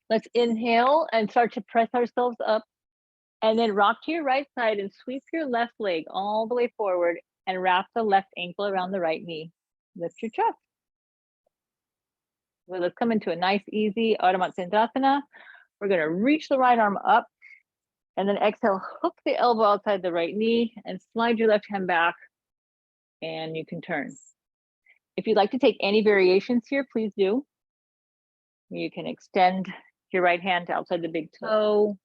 Let's inhale and start to press ourselves up and then rock to your right side and sweep your left leg all the way forward and wrap the left ankle around the right knee. Lift your chest. Well, let's come into a nice, easy Ardha Matsyendrasana. We're going to reach the right arm up and then exhale, hook the elbow outside the right knee and slide your left hand back and you can turn. If you'd like to take any variations here, please do. You can extend your right hand to outside the big toe.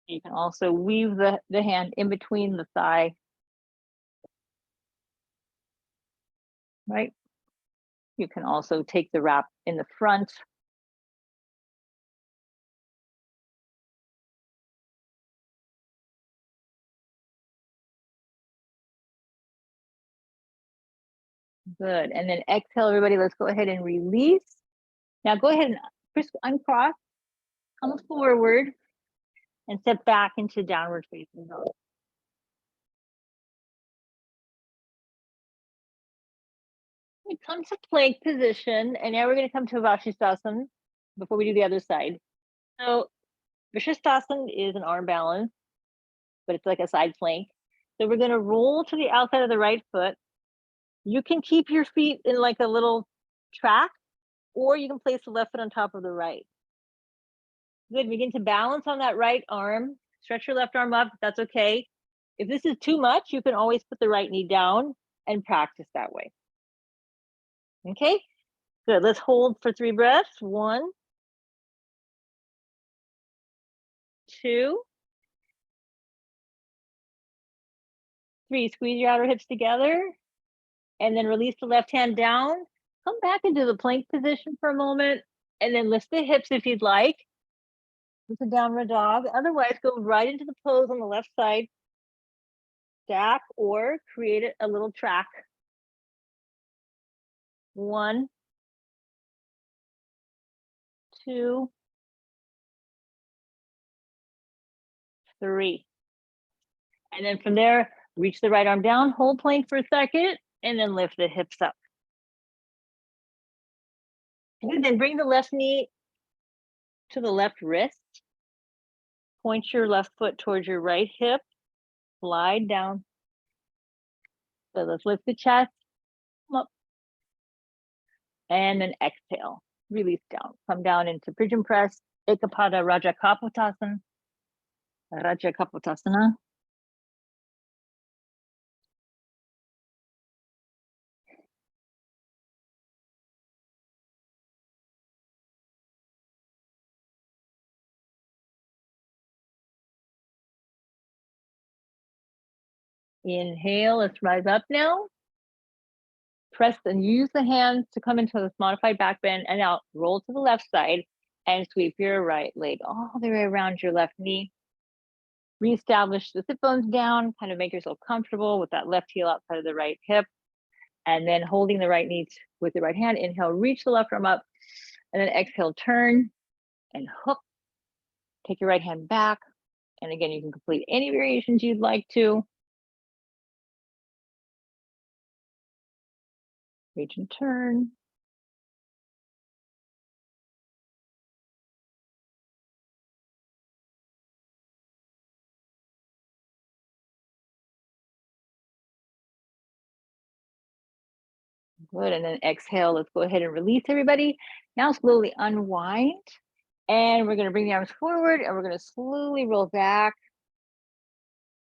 You can also weave the hand in between the thigh. Right? You can also take the wrap in the front. Good. And then exhale, everybody. Let's go ahead and release. Now go ahead and uncross, come forward, and step back into downward facing dog. We come to plank position, and now we're going to come to Vashisthasana before we do the other side. So Vashisthasana is an arm balance, but it's like a side plank. So we're going to roll to the outside of the right foot. You can keep your feet in like a little track, or you can place the left foot on top of the right. Good. Begin to balance on that right arm. Stretch your left arm up. That's okay. If this is too much, you can always put the right knee down and practice that way. Okay, good. Let's hold for 3 breaths. 1, 2, 3. Squeeze your outer hips together and then release the left hand down. Come back into the plank position for a moment and then lift the hips if you'd like. It's a downward dog. Otherwise, go right into the pose on the left side. Stack or create a little track. 1, 2, 3. And then from there, reach the right arm down, hold plank for a second, and then lift the hips up. And then bring the left knee to the left wrist. Point your left foot towards your right hip. Slide down. So let's lift the chest up. And then exhale. Release down. Come down into pigeon press. Ekapada Raja Kapotasana. Raja Kapotasana. Inhale, let's rise up now. Press and use the hands to come into this modified back bend, and now roll to the left side and sweep your right leg all the way around your left knee. Reestablish the sit bones down, kind of make yourself comfortable with that left heel outside of the right hip. And then holding the right knee with the right hand, inhale, reach the left arm up, and then exhale, turn and hook. Take your right hand back. And again, you can complete any variations you'd like to. Reach and turn. Good, and then exhale, let's go ahead and release everybody. Now slowly unwind, and we're gonna bring the arms forward, and we're gonna slowly roll back.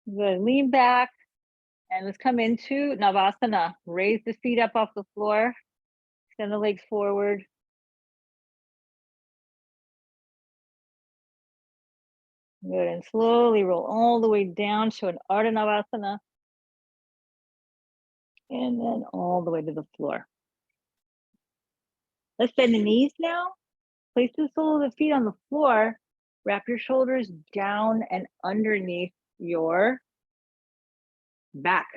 Good, lean back, and let's come into Navasana. Raise the feet up off the floor, extend the legs forward. Good, and slowly roll all the way down to an Ardha Navasana. And then all the way to the floor. Let's bend the knees now. Place the sole of the feet on the floor. Wrap your shoulders down and underneath your back.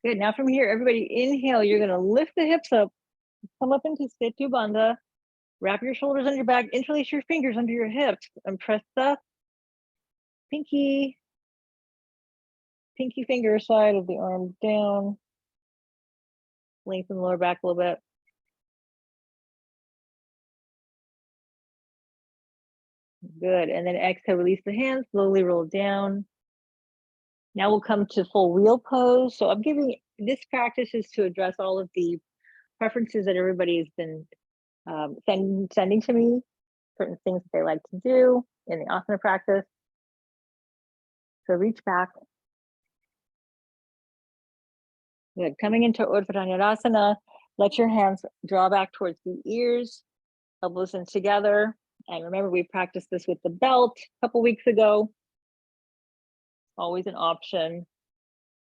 Good, now from here, everybody inhale, you're gonna lift the hips up, come up into Setu Bandha, wrap your shoulders on your back, interlace your fingers under your hips, and press the pinky finger side of the arm down. Lengthen the lower back a little bit. Good, and then exhale, release the hands, slowly roll down. Now we'll come to full wheel pose. So I'm giving, this practice is to address all of the preferences that everybody has been sending to me, certain things that they like to do in the asana practice. So reach back. Good, coming into Urdhva Dhanurasana, let your hands draw back towards the ears, elbows in together. And remember, we practiced this with the belt a couple weeks ago. Always an option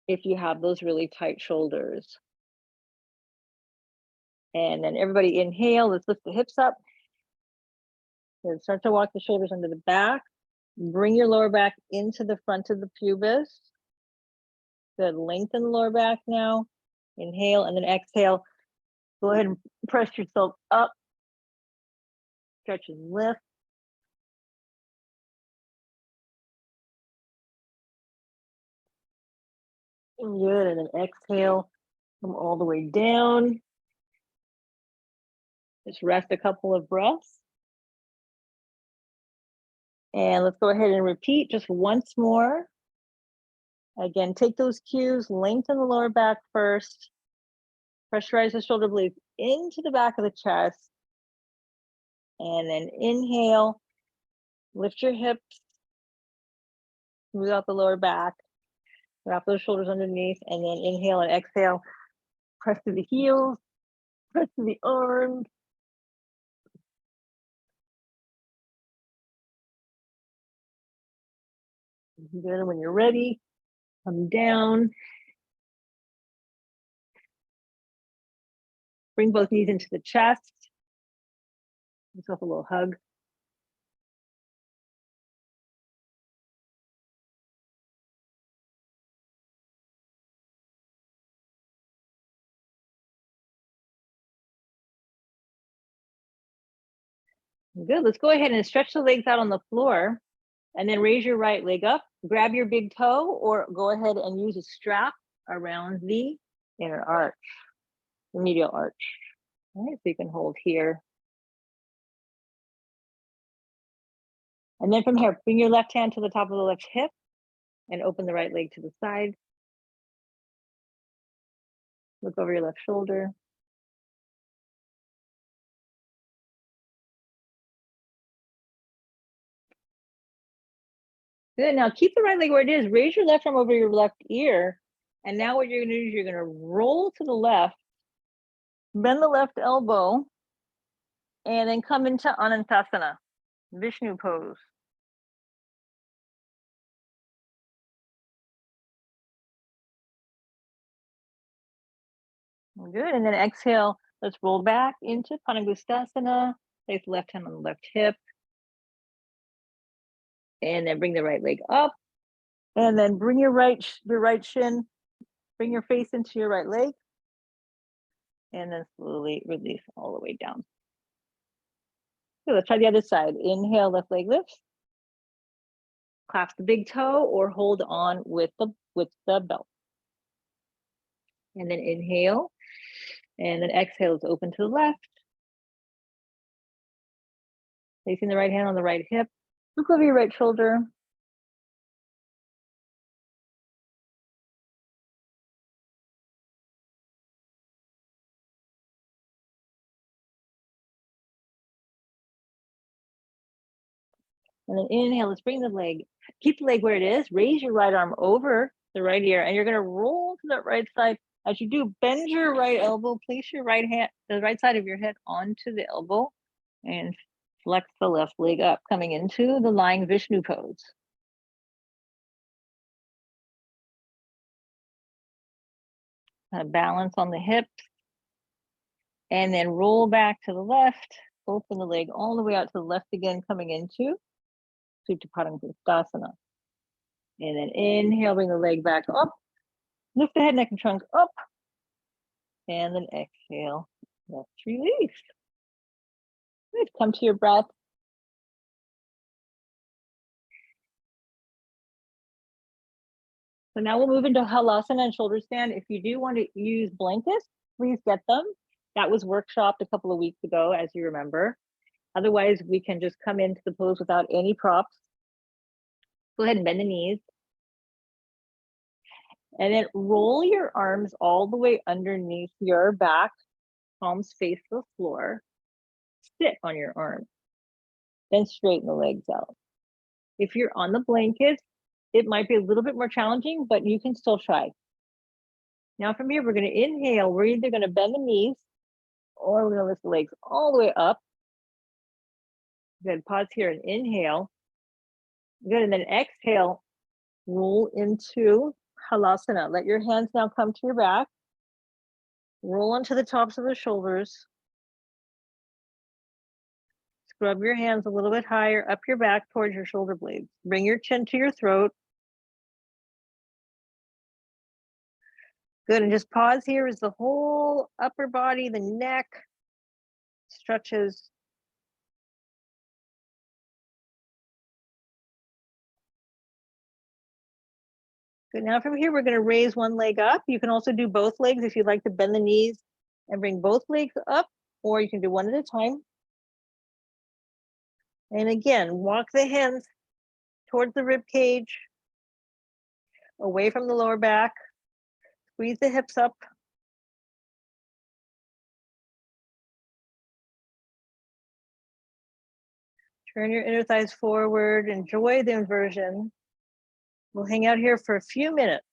if you have those really tight shoulders. And then everybody inhale, let's lift the hips up. And start to walk the shoulders under the back. Bring your lower back into the front of the pubis. Good, lengthen the lower back now. Inhale and then exhale. Go ahead and press yourself up. Stretch and lift. Good, and then exhale. Come all the way down. Just rest a couple of breaths. And let's go ahead and repeat just once more. Again, take those cues, lengthen the lower back first. Pressurize the shoulder blades into the back of the chest. And then inhale, lift your hips, smooth out the lower back, wrap those shoulders underneath, and then inhale and exhale. Press to the heels, press to the arms. Good, when you're ready, come down. Bring both knees into the chest. Give yourself a little hug. Good. Let's go ahead and stretch the legs out on the floor and then raise your right leg up. Grab your big toe or go ahead and use a strap around the inner arch, the medial arch. All right, so you can hold here. And then from here, bring your left hand to the top of the left hip and open the right leg to the side. Look over your left shoulder. Good. Now keep the right leg where it is. Raise your left arm over your left ear. And now what you're going to do is you're going to roll to the left, bend the left elbow, and then come into Anantasana, Vishnu pose. Good. And then exhale. Let's roll back into Panagustasana. Place the left hand on the left hip. And then bring the right leg up. And then bring your right shin, bring your face into your right leg. And then slowly release all the way down. Okay, let's try the other side. Inhale, left leg lifts. Clasp the big toe or hold on with the belt. And then inhale. And then exhale is open to the left. Placing the right hand on the right hip. Look over your right shoulder. And then inhale, let's bring the leg, keep the leg where it is, raise your right arm over the right ear, and you're gonna roll to the right side. As you do, bend your right elbow, place your right hand, the right side of your head onto the elbow, and flex the left leg up, coming into the lying Vishnu pose. Balance on the hips, and then roll back to the left, open the leg all the way out to the left again, coming into Supta Padangusthasana. And then inhale, bring the leg back up, lift the head, neck, and trunk up, and then exhale, let's release. Good, come to your breath. So now we'll move into Halasana and shoulder stand. If you do want to use blankets, please get them. That was workshopped a couple of weeks ago, as you remember. Otherwise, we can just come into the pose without any props. Go ahead and bend the knees. And then roll your arms all the way underneath your back, palms face the floor. Sit on your arms. Then straighten the legs out. If you're on the blanket, it might be a little bit more challenging, but you can still try. Now from here, we're going to inhale. We're either going to bend the knees or we're going to lift the legs all the way up. Good, pause here and inhale. Good, and then exhale, roll into Halasana. Let your hands now come to your back. Roll onto the tops of the shoulders. Scrub your hands a little bit higher up your back towards your shoulder blades. Bring your chin to your throat. Good, and just pause here as the whole upper body, the neck stretches. Good, now from here, we're gonna raise one leg up. You can also do both legs if you'd like to bend the knees and bring both legs up, or you can do one at a time. And again, walk the hands towards the rib cage, away from the lower back. Squeeze the hips up. Turn your inner thighs forward. Enjoy the inversion. We'll hang out here for a few minutes.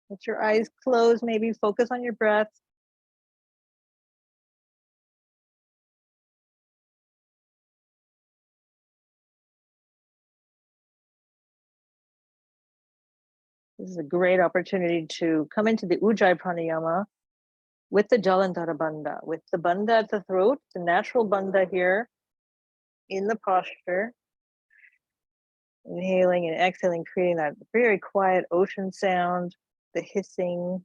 Let your eyes close, maybe focus on your breath. This is a great opportunity to come into the Ujjayi Pranayama with the Jalandhara Bandha, with the bandha at the throat, the natural bandha here in the posture. Inhaling and exhaling, creating that very quiet ocean sound, the hissing.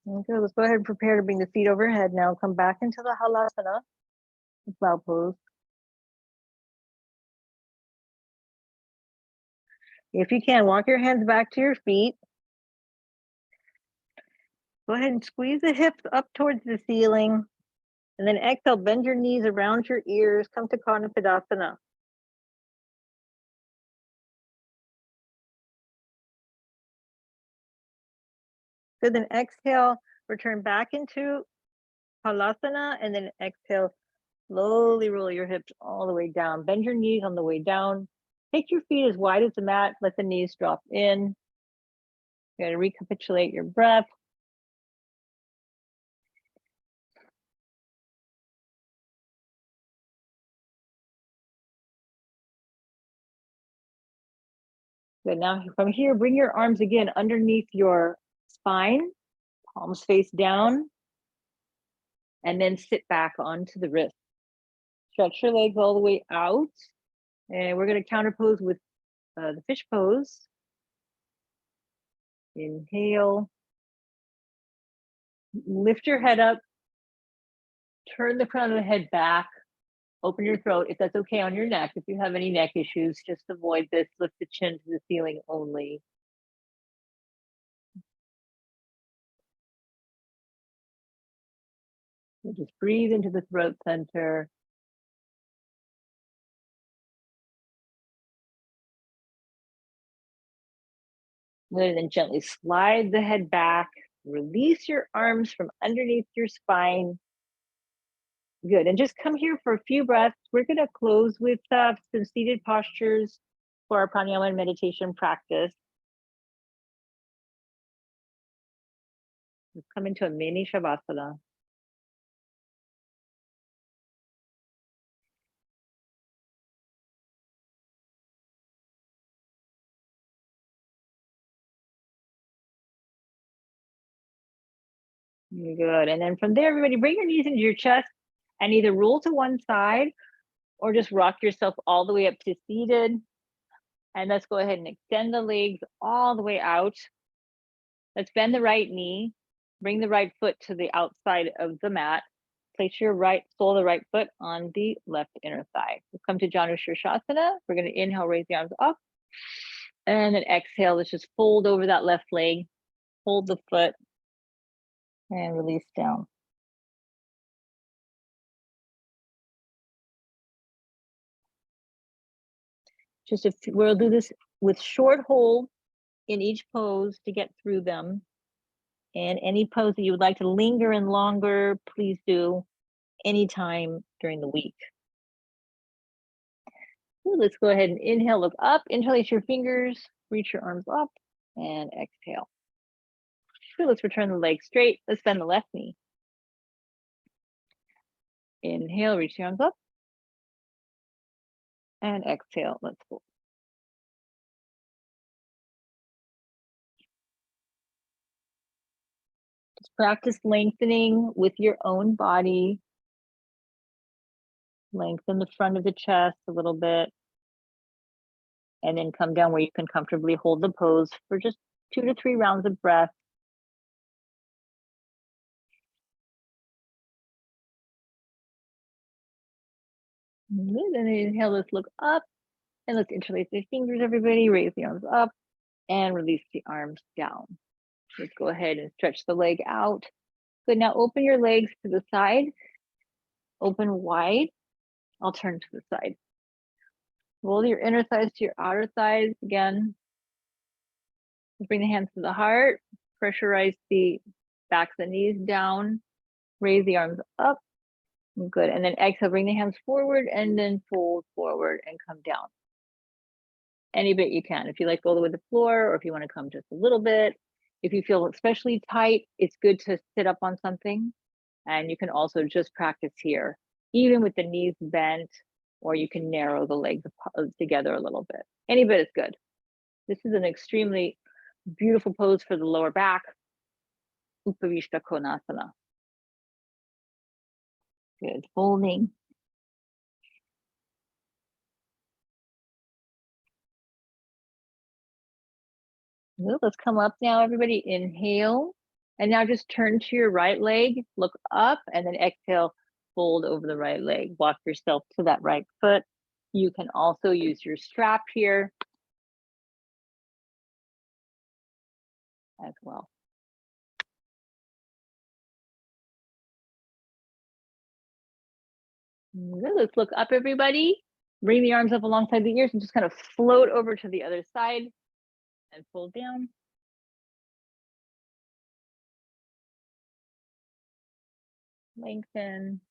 Okay, let's go ahead and prepare to bring the feet overhead now. Come back into the halasana, plow pose. If you can, walk your hands back to your feet. Go ahead and squeeze the hips up towards the ceiling. And then exhale, bend your knees around your ears. Come to Kanapidasana. Good, then exhale, return back into Halasana, and then exhale, slowly roll your hips all the way down. Bend your knees on the way down. Take your feet as wide as the mat. Let the knees drop in. You got to recapitulate your breath. Good, now from here, bring your arms again underneath your spine, palms face down, and then sit back onto the wrist. Stretch your legs all the way out. And we're going to counter pose with the fish pose. Inhale. Lift your head up. Turn the crown of the head back. Open your throat, if that's okay on your neck. If you have any neck issues, just avoid this. Lift the chin to the ceiling only. So just breathe into the throat center. And then gently slide the head back. Release your arms from underneath your spine. Good, and just come here for a few breaths. We're gonna close with some seated postures for our pranayama and meditation practice. Let's come into a mini shavasana. Good, and then from there, everybody bring your knees into your chest and either roll to one side or just rock yourself all the way up to seated. And let's go ahead and extend the legs all the way out. Let's bend the right knee, bring the right foot to the outside of the mat. Place your right sole of the right foot on the left inner thigh. We'll come to Janu Shirshasana. We're going to inhale, raise the arms up. And then exhale, let's just fold over that left leg, hold the foot, and release down. We'll do this with short hold in each pose to get through them. And any pose that you would like to linger in longer, please do anytime during the week. Let's go ahead and inhale, look up, interlace your fingers, reach your arms up, and exhale. Good, let's return the legs straight. Let's bend the left knee. Inhale, reach the arms up. And exhale, let's fold. Just practice lengthening with your own body. Lengthen the front of the chest a little bit. And then come down where you can comfortably hold the pose for just 2 to 3 rounds of breath. Good, and then inhale, let's look up. And let's interlace the fingers, everybody. Raise the arms up and release the arms down. Let's go ahead and stretch the leg out. Good, now open your legs to the side. Open wide. I'll turn to the side. Roll your inner thighs to your outer thighs again. Bring the hands to the heart. Pressurize the backs of the knees down. Raise the arms up. Good, and then exhale, bring the hands forward and then fold forward and come down. Any bit you can. If you like, go with the floor, or if you want to come just a little bit. If you feel especially tight, it's good to sit up on something. And you can also just practice here, even with the knees bent, or you can narrow the legs together a little bit. Any bit is good. This is an extremely beautiful pose for the lower back. Upavishta Konasana. Good, folding. Good. Let's come up now, everybody. Inhale, And now just turn to your right leg, look up, and then exhale, fold over the right leg. Walk yourself to that right foot. You can also use your strap here as well. Good. Let's look up, everybody. Bring the arms up alongside the ears and just kind of float over to the other side and fold down. Lengthen.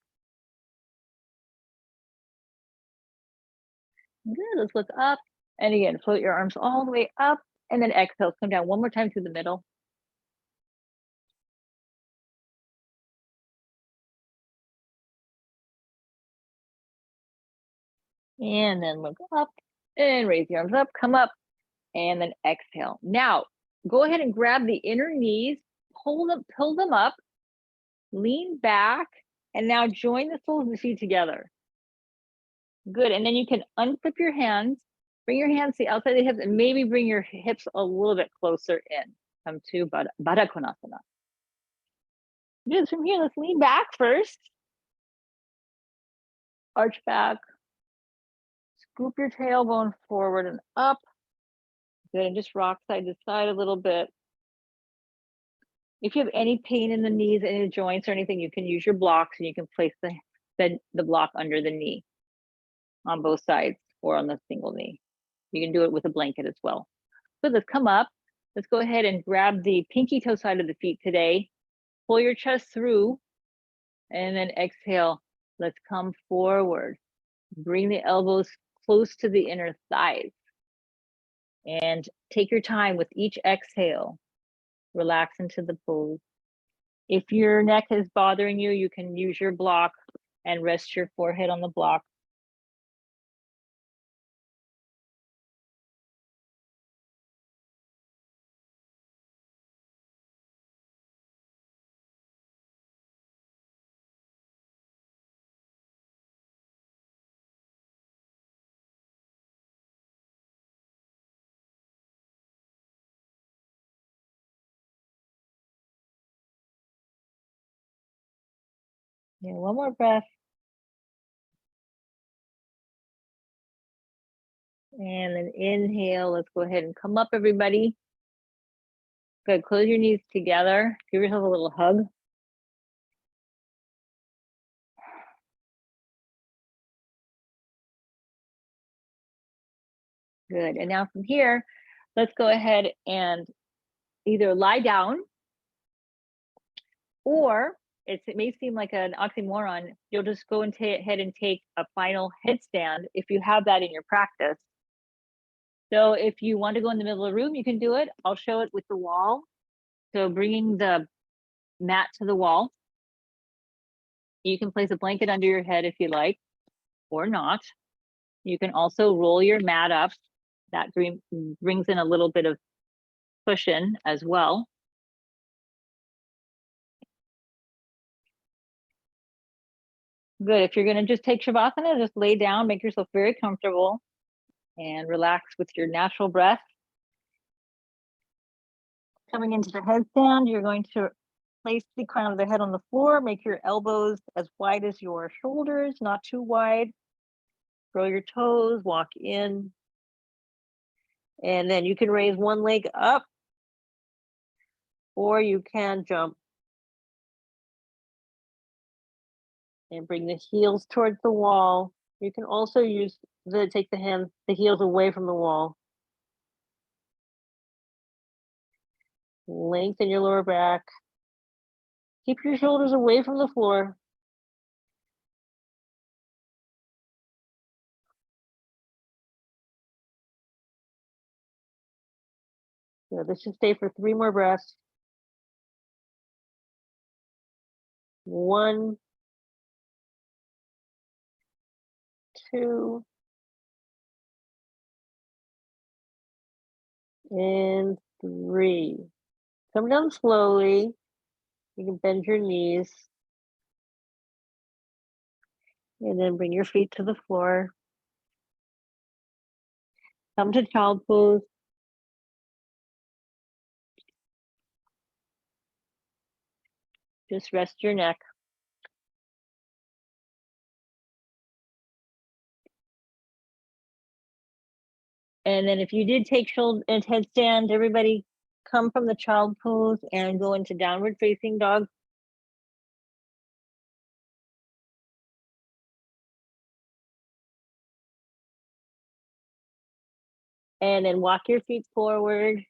Good. Let's look up. And again, float your arms all the way up and then exhale. Come down one more time through the middle. And then look up and raise the arms up, come up, and then exhale. Now, go ahead and grab the inner knees, pull them up, lean back, and now join the soles of the feet together. Good, and then you can unflip your hands, bring your hands to the outside of the hips, and maybe bring your hips a little bit closer in. Come to Baddha Konasana. Good, from here, let's lean back first. Arch back. Scoop your tailbone forward and up. Good, and just rock side to side a little bit. If you have any pain in the knees, any joints or anything, you can use your blocks and you can place the block under the knee on both sides or on the single knee. You can do it with a blanket as well. So let's come up. Let's go ahead and grab the pinky toe side of the feet today. Pull your chest through and then exhale. Let's come forward. Bring the elbows close to the inner thighs. And take your time with each exhale. Relax into the pose. If your neck is bothering you, you can use your block and rest your forehead on the block. Yeah, one more breath. And then inhale, let's go ahead and come up, everybody. Good, close your knees together. Give yourself a little hug. Good, and now from here, let's go ahead and either lie down or it may seem like an oxymoron. You'll just go ahead and take a final headstand if you have that in your practice. So if you want to go in the middle of the room, you can do it. I'll show it with the wall. So bringing the mat to the wall. You can place a blanket under your head if you like, or not. You can also roll your mat up. That brings in a little bit of cushion as well. Good. If you're going to just take Shavasana, just lay down, make yourself very comfortable and relax with your natural breath. Coming into the headstand, you're going to place the crown of the head on the floor, make your elbows as wide as your shoulders, not too wide. Grow your toes, walk in. And then you can raise one leg up, or you can jump. And bring the heels towards the wall. You can also take the heels away from the wall. Lengthen your lower back. Keep your shoulders away from the floor. So this should stay for 3 more breaths. 1, 2, and 3. Come down slowly. You can bend your knees. And then bring your feet to the floor. Come to child pose. Just rest your neck. And then if you did take shoulder and headstand, everybody come from the child pose and go into downward facing dog. And then walk your feet forward.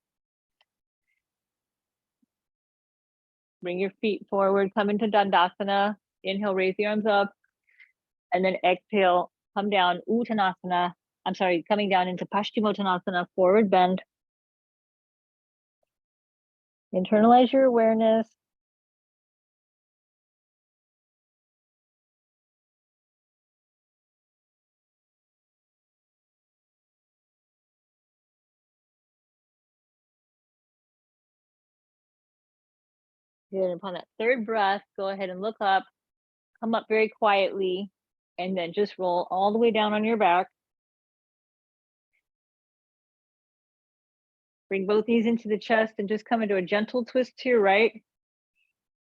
Bring your feet forward, come into Dandasana. Inhale, raise the arms up. And then exhale, come down, Uttanasana. I'm sorry, coming down into Paschimottanasana, forward bend. Internalize your awareness. Good. And upon that third breath, go ahead and look up, come up very quietly, and then just roll all the way down on your back. Bring both knees into the chest and just come into a gentle twist to your right.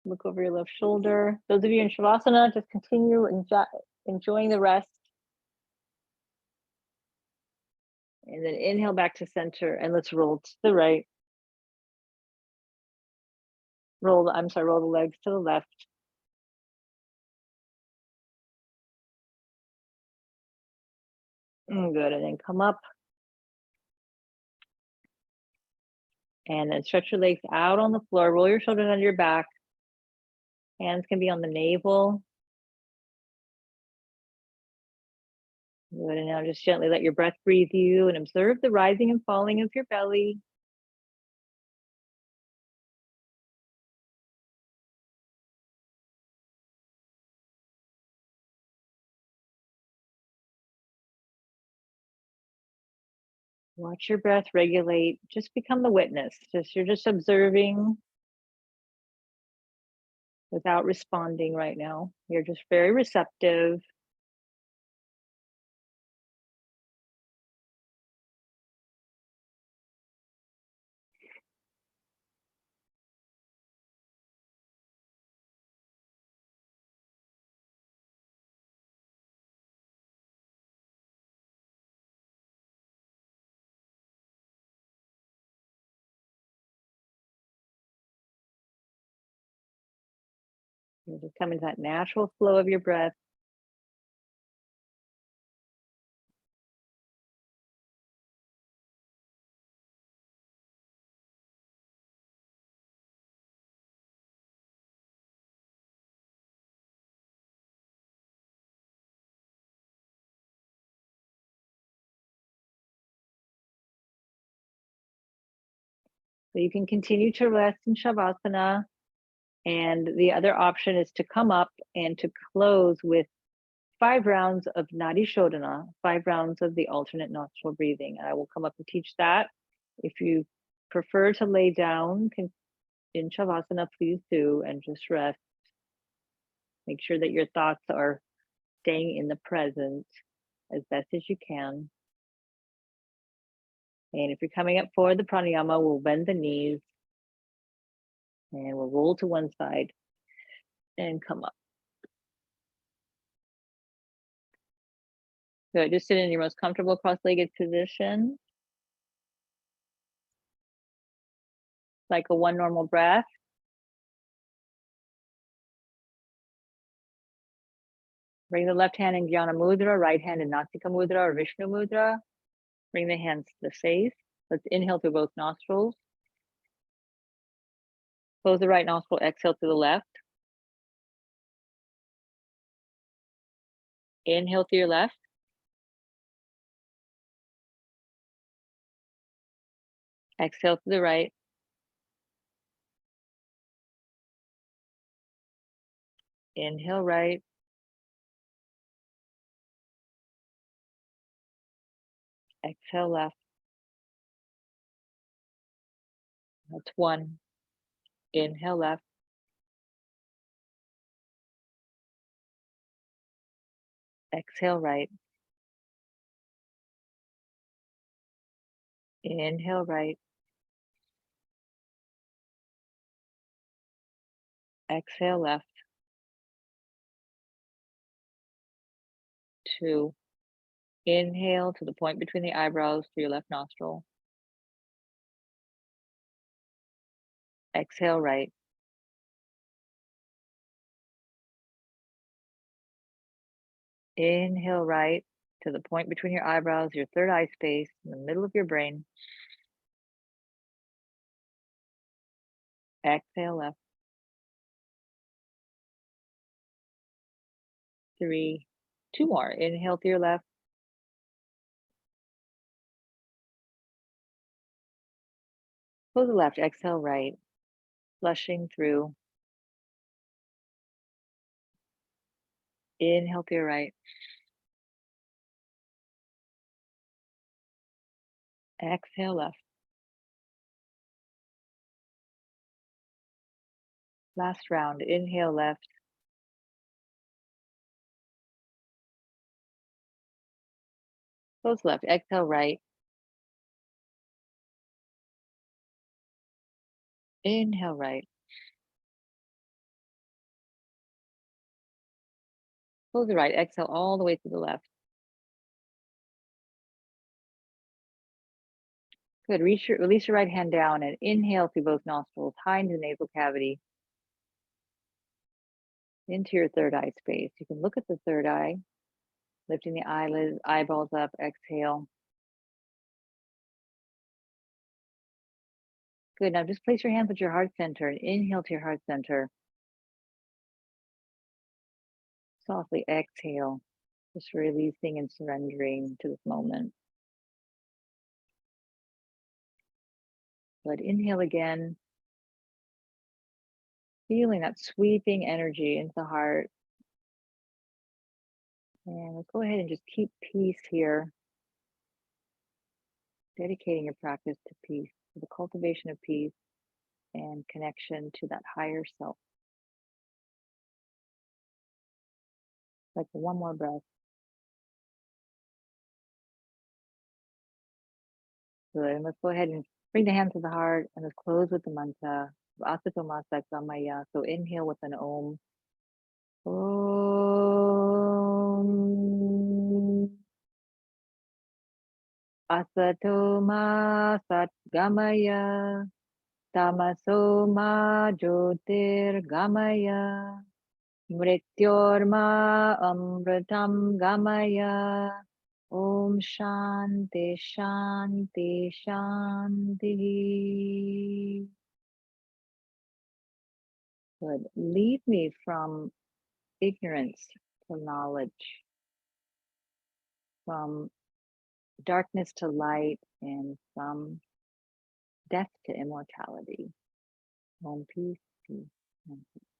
Look over your left shoulder. Those of you in Shavasana, just continue enjoying the rest. And then inhale back to center and let's roll to the right. Roll the legs to the left. Good, and then come up. And then stretch your legs out on the floor. Roll your shoulders under your back. Hands can be on the navel. Good, and now just gently let your breath breathe you and observe the rising and falling of your belly. Watch your breath regulate. Just become the witness. You're just observing without responding right now. You're just very receptive. You're just come into that natural flow of your breath. So you can continue to rest in Shavasana. And the other option is to come up and to close with 5 rounds of Nadi Shodhana, 5 rounds of the alternate nostril breathing. And I will come up and teach that. If you prefer to lay down in Shavasana, please do, and just rest. Make sure that your thoughts are staying in the present as best as you can. And if you're coming up for the pranayama, we'll bend the knees and we'll roll to one side and come up. Good, just sit in your most comfortable cross-legged position. Cycle 1 normal breath. Bring the left hand in Jnana Mudra, right hand in Nasika Mudra or Vishnu Mudra. Bring the hands to the face. Let's inhale through both nostrils. Close the right nostril, exhale to the left. Inhale through your left. Exhale to the right. Inhale right. Exhale left. That's 1. Inhale left. Exhale right. Inhale right. Exhale left. 2. Inhale to the point between the eyebrows through your left nostril. Exhale right. Inhale right to the point between your eyebrows, your third eye space in the middle of your brain. Exhale left. 3. 2 more. Inhale to your left. Close the left. Exhale right. Flushing through. Inhale to your right. Exhale left. Last round. Inhale left. Close left. Exhale right. Inhale right. Close the right. Exhale all the way to the left. Good. Release your right hand down and inhale through both nostrils, high into the nasal cavity, into your third eye space. You can look at the third eye, lifting the eyelids, eyeballs up, exhale. Good. Now just place your hands at your heart center and inhale to your heart center. Softly exhale, just releasing and surrendering to this moment. Good. Inhale again. Feeling that sweeping energy into the heart. And let's go ahead and just keep peace here. Dedicating your practice to peace, to the cultivation of peace and connection to that higher self. Like one more breath. Good. And let's go ahead and bring the hands to the heart and let's close with the mantra. Asatomasa Gamaya. So inhale with an Om. Om. Asatoma Satgamaya. Tamasoma Jyotir Gamaya. Mrityorma Amritam Gamaya. Om Shanti Shanti Shanti. Good. Lead me from ignorance to knowledge, from darkness to light, and from death to immortality. Om peace, peace, and peace.